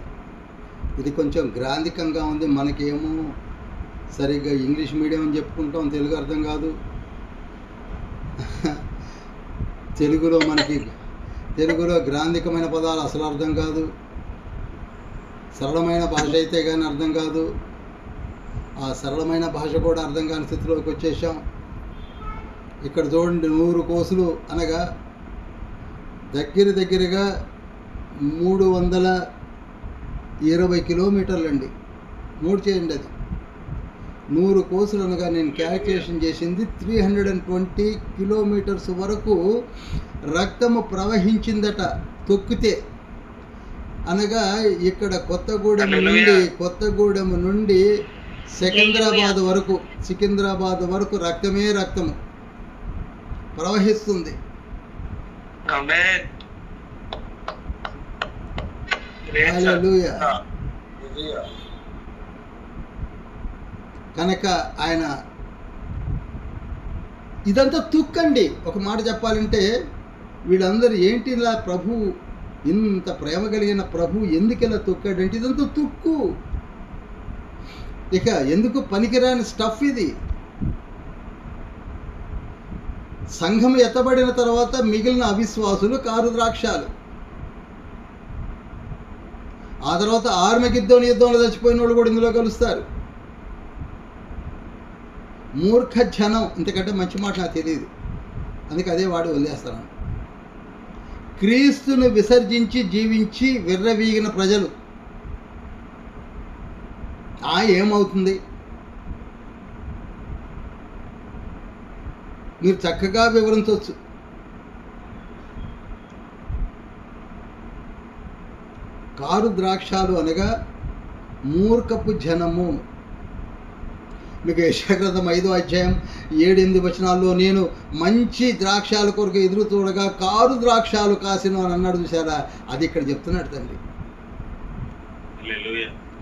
ఇది కొంచెం గ్రాంధికంగా ఉంది. మనకేమో సరిగ్గా ఇంగ్లీష్ మీడియం అని చెప్పుకుంటాం, తెలుగు అర్థం కాదు. తెలుగులో గ్రాంధికమైన పదాలు అసలు అర్థం కాదు. సరళమైన భాష అయితే కానీ అర్థం కాదు. ఆ సరళమైన భాష కూడా అర్థం కాని స్థితిలోకి వచ్చేసాం. ఇక్కడ చూడండి, 100 కోసులు అనగా దగ్గరగా 320 కిలోమీటర్లు అండి. నోట్ చేయండి, అది 100 కోసులు అనగా నేను క్యాల్కులేషన్ చేసింది 320 కిలోమీటర్స్ వరకు రక్తము ప్రవహించిందట తొక్కితే. అనగా ఇక్కడ కొత్తగూడెం నుండి సికింద్రాబాద్ వరకు రక్తము ప్రవహిస్తుంది. హల్లెలూయా. కనుక ఆయన ఇదంతా తుక్కండి. ఒక మాట చెప్పాలంటే వీళ్ళందరూ ఏంటి ఇలా ప్రభు, ఇంత ప్రేమ కలిగిన ప్రభు ఎందుకు ఇలా తొక్కాడంటే ఇదంతా తుక్కు. ఇక ఎందుకు పనికిరాని స్టఫ్ ఇది. సంఘం ఎత్తబడిన తర్వాత మిగిలిన అవిశ్వాసులు కారు ద్రాక్షాలు. ఆ తర్వాత ఆర్మగిద్దోని యుద్ధంలో చచ్చిపోయిన వాళ్ళు కూడా ఇందులో కలుస్తారు. మూర్ఖ జనం, ఇంతకంటే మంచి మాట నాకు తెలియదు, అందుకే అదే వాడు వదిలేస్తాను. క్రీస్తును విసర్జించి జీవించి విర్రవీగిన ప్రజలు. ఏమవుతుంది? మీరు చక్కగా వివరించవచ్చు. కారు ద్రాక్షాలు అనగా మూర్ఖపు జనము. మీకు యెషయా 5వ అధ్యాయం 7-8 వచనాల్లో నేను మంచి ద్రాక్షాల కొరకు ఎదురు చూడగా కారు ద్రాక్షాలు కాసిను అని అన్నాడు, చూసారా? అది ఇక్కడ చెప్తున్నాడు తండ్రి.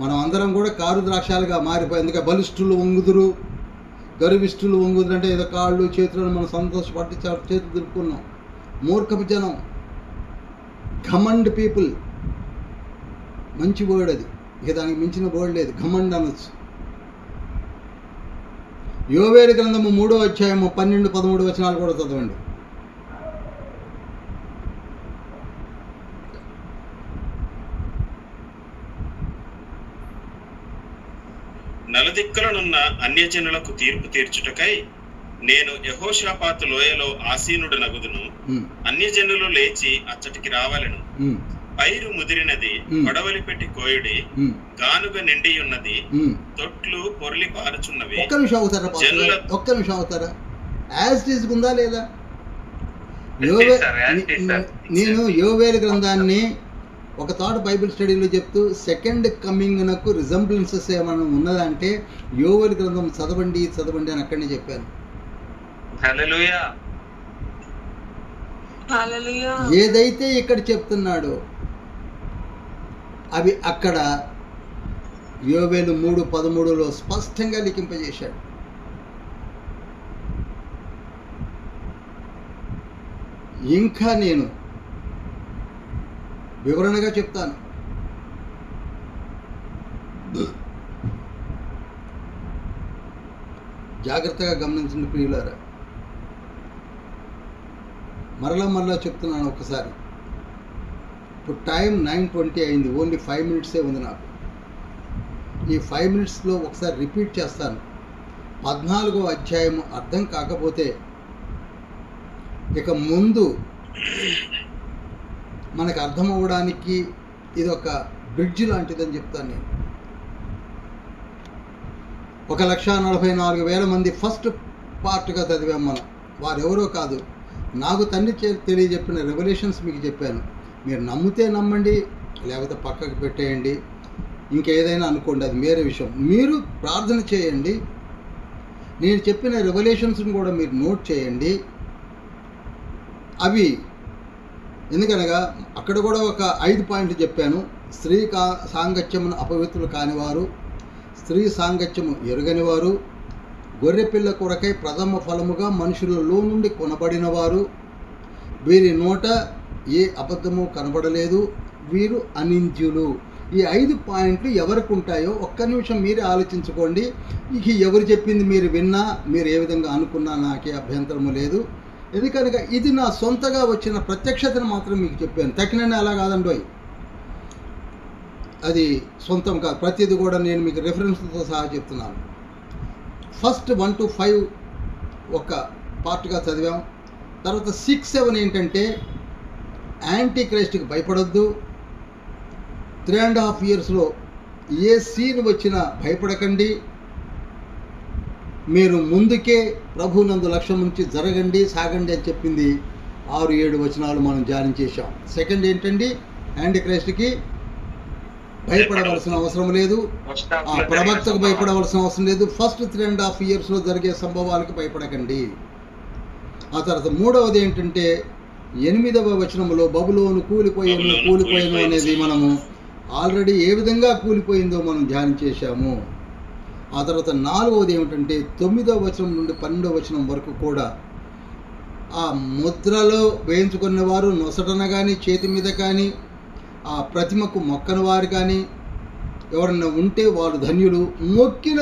మనం అందరం కూడా కారు ద్రాక్షాలుగా మారిపోయి, అందుకే బలిష్ఠులు వంగుదురు, గర్విష్ఠులు వంగుదురు అంటే ఏదో కాళ్ళు చేతులను మనం సంతోషపట్టి చేతులు దులుపుకున్నాం. మూర్ఖపు జనం, ఘమండ్ పీపుల్, మంచి వర్డ్ అది. ఇక దానికి మించిన వర్డ్ లేదు, ఘమండ్ అనొచ్చు. యోవేలు గ్రంథము 3వ అధ్యాయము 12-13 వచనాలు కూడా చదవండి. నలుదిక్కులనున్న అన్యజనులకు తీర్పు తీర్చుటకై నేను యెహోషాపాతు లోయలో ఆసీనుడు నగుదును. అన్యజనులు లేచి అచ్చటికి రావలెను. పైరు ముదిరినది, గొడవలి పెట్టి కోయుడి, గానుగ నిండి ఉన్నది, తొట్లు పొర్లి పారుచున్నవి. ఒక్క నిమిషం అవుతారా? యాజ్ ఇట్ ఈజ్ ఉందా లేదా? నేను యోవేలు గ్రంథాన్ని ఒక థాట్ బైబిల్ స్టడీలో చెప్తూ సెకండ్ కమింగ్నకు రిజంబ్లెన్సెస్ ఏమైనా ఉన్నదంటే యోవేలు గ్రంథం చదవండి అని అక్కడనే చెప్పాను. ఏదైతే ఇక్కడ చెప్తున్నాడో అవి అక్కడ యోవేలు 3:13లో స్పష్టంగా లిఖింపజేశాడు. ఇంకా నేను వివరణగా చెప్తాను. జాగ్రత్తగా గమనించండి ప్రియులారా. మరలా చెప్తున్నాను ఒకసారి. ఇప్పుడు టైం 9:20 అయింది, ఓన్లీ 5 మినిట్సే ఉంది నాకు. ఈ 5 మినిట్స్లో ఒకసారి రిపీట్ చేస్తాను. 14వ అధ్యాయం అర్థం కాకపోతే ఇక ముందు మనకు అర్థం అవ్వడానికి ఇది ఒక బ్రిడ్జ్ లాంటిదని చెప్తాను నేను. 1,44,000 మంది ఫస్ట్ పార్ట్గా చదివాం మనం. వారెవరో కాదు, నాకు తండ్రి తెలియజెప్పిన రెవల్యూషన్స్ మీకు చెప్పాను. మీరు నమ్మితే నమ్మండి, లేకపోతే పక్కకు పెట్టేయండి. ఇంకేదైనా అనుకోండి, అది వేరే విషయం. మీరు ప్రార్థన చేయండి. నేను చెప్పిన రెవల్యూషన్స్ని కూడా మీరు నోట్ చేయండి. అవి ఎందుకనగా అక్కడ కూడా ఒక 5 పాయింట్లు చెప్పాను. స్త్రీ సాంగత్యమును అపవిత్రులు కానివారు, స్త్రీ సాంగత్యము ఎరుగనివారు, గొర్రెపిల్ల కొరకై ప్రథమ ఫలముగా మనుషులలో నుండి కొనబడినవారు, వీరి నోట ఏ అబద్ధము కనబడలేదు, వీరు అనింద్యులు. ఈ 5 పాయింట్లు ఎవరికి ఉంటాయో ఒక్క నిమిషం మీరే ఆలోచించుకోండి. ఇక ఎవరు చెప్పింది మీరు విన్నా, మీరు ఏ విధంగా అనుకున్నా నాకే అభ్యంతరము లేదు. ఎందుకనగా ఇది నా సొంతగా వచ్చిన ప్రత్యక్షతను మాత్రం మీకు చెప్పాను. తక్కినని అలా కాదండోయ్, అది సొంతం కాదు. ప్రతిదీ కూడా నేను మీకు రెఫరెన్స్తో సహా చెప్తున్నాను. ఫస్ట్ 1 to 5 ఒక పార్ట్గా చదివాం. తర్వాత 6, 7 ఏంటంటే యాంటీ క్రైస్ట్కి భయపడొద్దు. 3.5 yearsలో ఏ సీన్ వచ్చినా భయపడకండి. మీరు ముందుకే ప్రభునందు లక్ష్యం నుంచి జరగండి, సాగండి అని చెప్పింది 6-7 వచనాలు మనం ధ్యానించేశాం. సెకండ్ ఏంటండి, యాంటీ క్రైస్ట్కి భయపడవలసిన అవసరం లేదు, ఆ ప్రవక్తకు భయపడవలసిన అవసరం లేదు. ఫస్ట్ 3.5 yearsలో జరిగే సంభవాలకు భయపడకండి. ఆ తర్వాత మూడవది ఏంటంటే 8వ వచనంలో బబులోను కూలిపోయాను అనేది మనము ఆల్రెడీ ఏ విధంగా కూలిపోయిందో మనం ధ్యానం చేశాము. ఆ తర్వాత 4వది ఏమిటంటే 9వ వచనం నుండి 12వ వచనం వరకు కూడా ఆ ముద్రలో వేయించుకున్న వారు నొసటన కానీ చేతి మీద కానీ ఆ ప్రతిమకు మొక్కని వారు కానీ ఎవరన్నా ఉంటే వారు ధన్యులు. మొక్కిన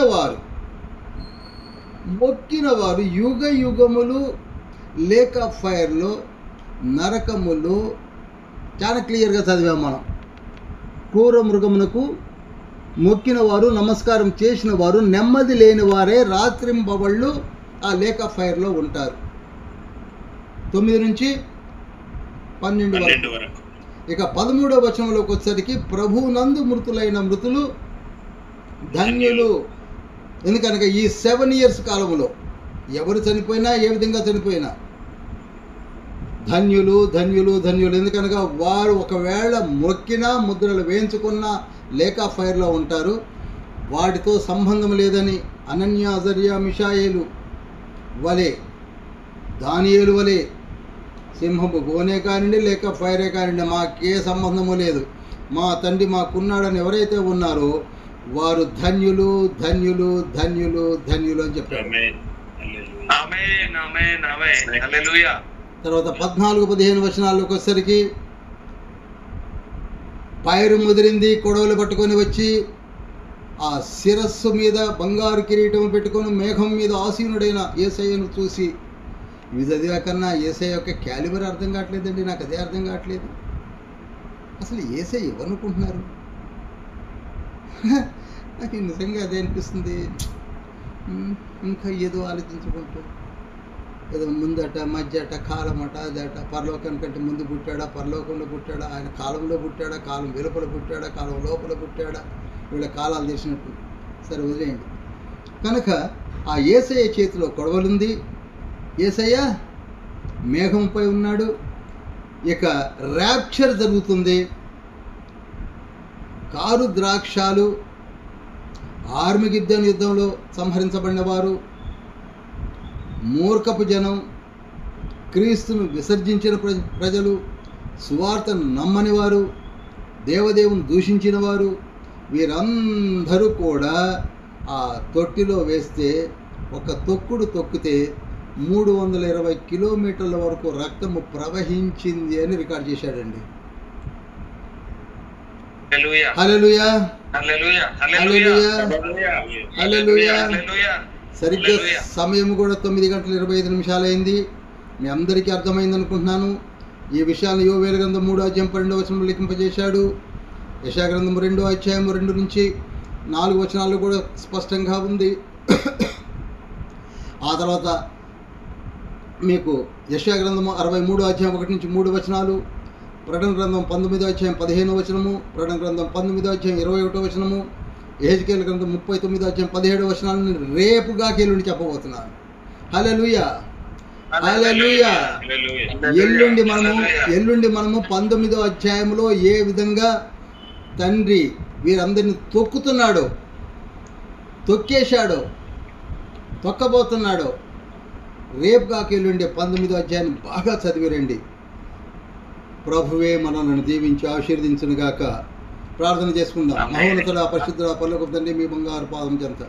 వారు యుగ యుగములు లేక్ ఆఫ్ ఫైర్లో, నరకములో, చాలా క్లియర్గా చదివాం మనం. క్రూర మృగమునకు మొక్కిన వారు, నమస్కారం చేసిన వారు, నెమ్మది లేని వారే రాత్రింబవళ్ళు ఆ లేక్ ఆఫ్ ఫైర్లో ఉంటారు. 9 నుంచి 12 వరకు. ఇక 13వ వచనంలోకి వచ్చేసరికి ప్రభునందు మృతులైన మృతులు ధన్యులు. ఎందుకనగా ఈ 7 years కాలంలో ఎవరు చనిపోయినా, ఏ విధంగా చనిపోయినా ధన్యులు, ధన్యులు, ధన్యులు. ఎందుకనగా వారు ఒకవేళ మొక్కినా, ముద్రలు వేయించుకున్నా లేక్ ఆఫ్ ఫైర్లో ఉంటారు. వాటితో సంబంధం లేదని అనన్య, అజర్య, మిషాయేలు వలె, దానియేలు వలె సింహము బోనే కానివ్వండి, లేక ఫైరే కానివ్వండి, మాకే సంబంధము లేదు, మా తండ్రి మాకున్నాడని ఎవరైతే ఉన్నారో వారు ధన్యులు, ధన్యులు, ధన్యులు, ధన్యులు అని చెప్పారు. తర్వాత 14-15 వచనాల్లోకి వచ్చేసరికి పైరు ముదిరింది, కొడవలు పట్టుకొని వచ్చి ఆ శిరస్సు మీద బంగారు కిరీటం పెట్టుకొని మేఘం మీద ఆసీనుడైన యేసయ్యను చూసి, ఇవి చదివా కన్నా యేసయ్య యొక్క క్యాలిబర్ అర్థం కావట్లేదండి. నాకు అదే అర్థం కావట్లేదు. అసలు యేసయ్య ఎవరనుకుంటున్నారు? నాకు నిజంగా అదే అనిపిస్తుంది. ఇంకా ఏదో ఆలోచించుకుంటూ ఏదో ముందట, మధ్యట, కాలమట, అదట, పరలోకానికంటే ముందు పుట్టాడా, పరలోకంలో పుట్టాడా, ఆయన కాలంలో పుట్టాడా, కాలం వెలుపల పుట్టాడా, కాలం లోపల పుట్టాడా, వీళ్ళ కాలాలు తెలిసినట్టు. సరే వదిలేయండి. కనుక ఆ యేసయ్య చేతిలో కొడవలుంది, యేసయ్య మేఘంపై ఉన్నాడు. ఇక ర్యాప్చర్ జరుగుతుంది. కారు ద్రాక్షాలు, ఆర్మిగిద్దన్ యుద్ధంలో సంహరించబడిన వారు, మూర్ఖపు జనం, క్రీస్తును విసర్జించిన ప్రజలు, సువార్తను నమ్మని వారు, దేవదేవుని దూషించిన వారు, వీరందరూ కూడా ఆ తొట్టిలో వేస్తే ఒక తొక్కుడు తొక్కితే 320 కిలోమీటర్ల వరకు రక్తము ప్రవహించింది అని రికార్డ్ చేశాడండి. హల్లెలూయా, హల్లెలూయా, హల్లెలూయా. సరిగ్గా సమయం కూడా 9:25 అయింది. మీ అందరికీ అర్థమైంది అనుకుంటున్నాను. ఈ విషయాన్ని యోవేలు గ్రంథం 3వ అధ్యాయం 12వ వచనంలో లిఖింపజేశాడు. యెషయా గ్రంథం 2వ అధ్యాయం 2 నుంచి 4 వచనాలు కూడా స్పష్టంగా ఉంది. ఆ తర్వాత మీకు యెషయా గ్రంథము 63వ అధ్యాయం 1 నుంచి 3 వచనాలు, ప్రకటన గ్రంథం 19వ అధ్యాయం 15వ వచనము, ప్రకటన గ్రంథం 19వ అధ్యాయం 21వ వచనము, యెహెజ్కేలు గ్రంథం 39వ అధ్యాయం 17వ వచనాలను రేపుగా కేలుండి చెప్పబోతున్నాను. హల్లెలూయా, హల్లెలూయా. ఎల్లుండి మనము 19వ అధ్యాయంలో ఏ విధంగా తండ్రి వీరందరిని తొక్కుతున్నాడో, తొక్కేశాడో, తొక్కబోతున్నాడో రేపు కాకెళ్ళండి 19వ అధ్యాయాన్ని బాగా చదివిరండి. ప్రభువే మనల్ని దీవించి ఆశీర్వదించునుగాక. ప్రార్థన చేసుకుందాం. మహోన్నతుడా, పరిశుద్ధుడా, పరలోకపు తండ్రి, మీ బంగారు పాదం చెంత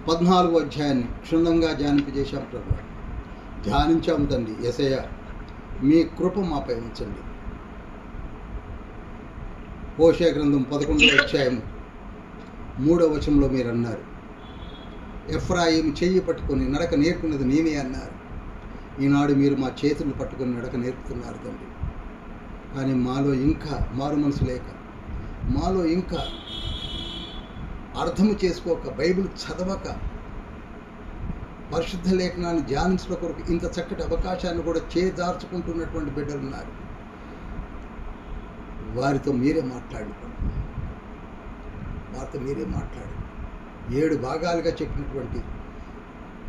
14వ అధ్యాయాన్ని క్షుణ్ణంగా ధ్యానింపజేశాం ప్రభు. ధ్యానించాము తండ్రి. యేసయ్య, మీ కృప మాపై ఉంచండి. హోషేయ గ్రంథం 11వ అధ్యాయం 3వ వచనంలో మీరు అన్నారు, ఎఫ్రాయిము చెయ్యి పట్టుకొని నడక నేర్పున్నది నేనే అన్నారు. ఈనాడు మీరు మా చేతులు పట్టుకొని నడక నేర్పుతున్నారు తండ్రి. కానీ మాలో ఇంకా మారు మనసు లేక, మాలో ఇంకా అర్థము చేసుకోక, బైబిల్ చదవక, పరిశుద్ధ లేఖనాన్ని ధ్యానించడం కొరకు ఇంత చక్కటి అవకాశాన్ని కూడా చేజార్చుకుంటున్నటువంటి బిడ్డలు ఉన్నారు. వారితో మీరే మాట్లాడు, వారితో మీరే మాట్లాడు. 7 భాగాలుగా చెప్పినటువంటి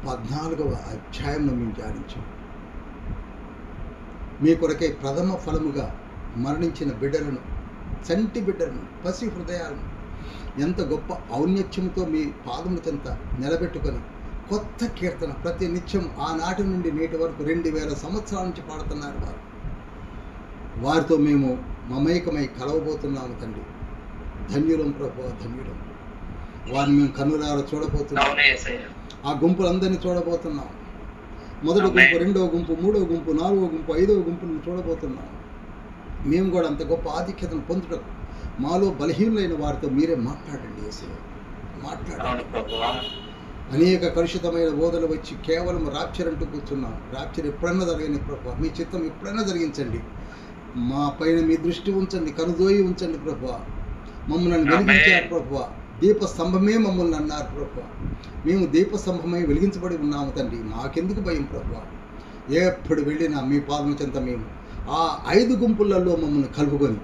14వ అధ్యాయంలో మేము ధ్యానించాం. మీ కొరకే ప్రథమ ఫలముగా మరణించిన బిడ్డలను, చంటి బిడ్డలను, పసి హృదయాలను ఎంత గొప్ప ఔన్నత్యంతో మీ పాదముల చెంత నిలబెట్టుకొని కొత్త కీర్తన ప్రతి నిత్యం ఆనాటి నుండి నేటి వరకు 2000 సంవత్సరాల నుంచి పాడుతున్నారు వారు. వారితో మేము మమైకమై కలవబోతున్నాము తండ్రి. ధన్యులం ప్రభు, ధన్యులం. వారిని మేము కన్నులారా చూడబోతున్నాం. ఆ గుంపులందరినీ చూడబోతున్నాం. మొదటి గుంపు, రెండవ గుంపు, మూడవ గుంపు, 4వ గుంపు, 5వ గుంపులను చూడబోతున్నాం. మేము కూడా అంత గొప్ప ఆధిక్యతను పొందుటకు మాలో బలహీనులైన వారితో మీరే మాట్లాడండి. యేసయ్య, మాట్లాడండి. అనేక కలుషితమైన బోధలు వచ్చి కేవలం రాప్చర్ అంటూ కూర్చున్నాం. రాప్చర్ ఎప్పుడైనా జరగని ప్రభు, మీ చిత్తం ఎప్పుడైనా జరిగించండి. మా పైన మీ దృష్టి ఉంచండి, కనుదోయి ఉంచండి ప్రభు. మమ్మల్ని వెలిగించారు ప్రభు. దీపస్తంభమే మమ్మల్ని అన్నారు ప్రభు. మేము దీపస్తంభమై వెలిగించబడి ఉన్నాము తండ్రి. మాకెందుకు భయం ప్రభు? ఎప్పుడు వెళ్ళినా మీ పాదం చెంత మేము ఆ 5 గుంపులలో మమ్మల్ని కలుపుకొని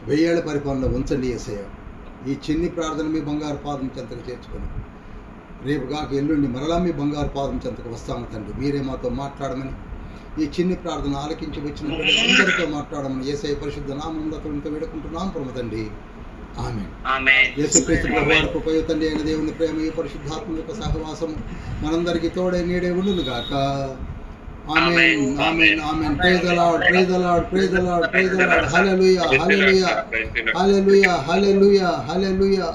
1000 ఏళ్ల పరిపాలనలో ఉంచండి యేసయ్య. ఈ చిన్ని ప్రార్థన మీ బంగారు పాదం చెంతకు చేర్చుకొని రేపు కాక ఎల్లుండి మరలా మీ బంగారు పాదం చెంతకు వస్తాము తండ్రి. మీరే మాతో మాట్లాడమని, ఈ చిన్ని ప్రార్థన ఆలకించి వచ్చిన అందరితో మాట్లాడమని యేసయ్య పరిశుద్ధ నామములో వేడుకుంటున్నాం పరమ తండ్రి. ఆమేన్. యేసుక్రీస్తు ప్రభువారి కృపయు తండ్రి అయిన దేవుని ప్రేమ, ఈ పరిశుద్ధాత్మ యొక్క సహవాసము మనందరికీ తోడై నీడే ఉండును గాక. Amen, amen, amen. Praise the Lord, praise the Lord, praise the Lord, praise the Lord. Hallelujah, hallelujah, hallelujah, hallelujah, hallelujah.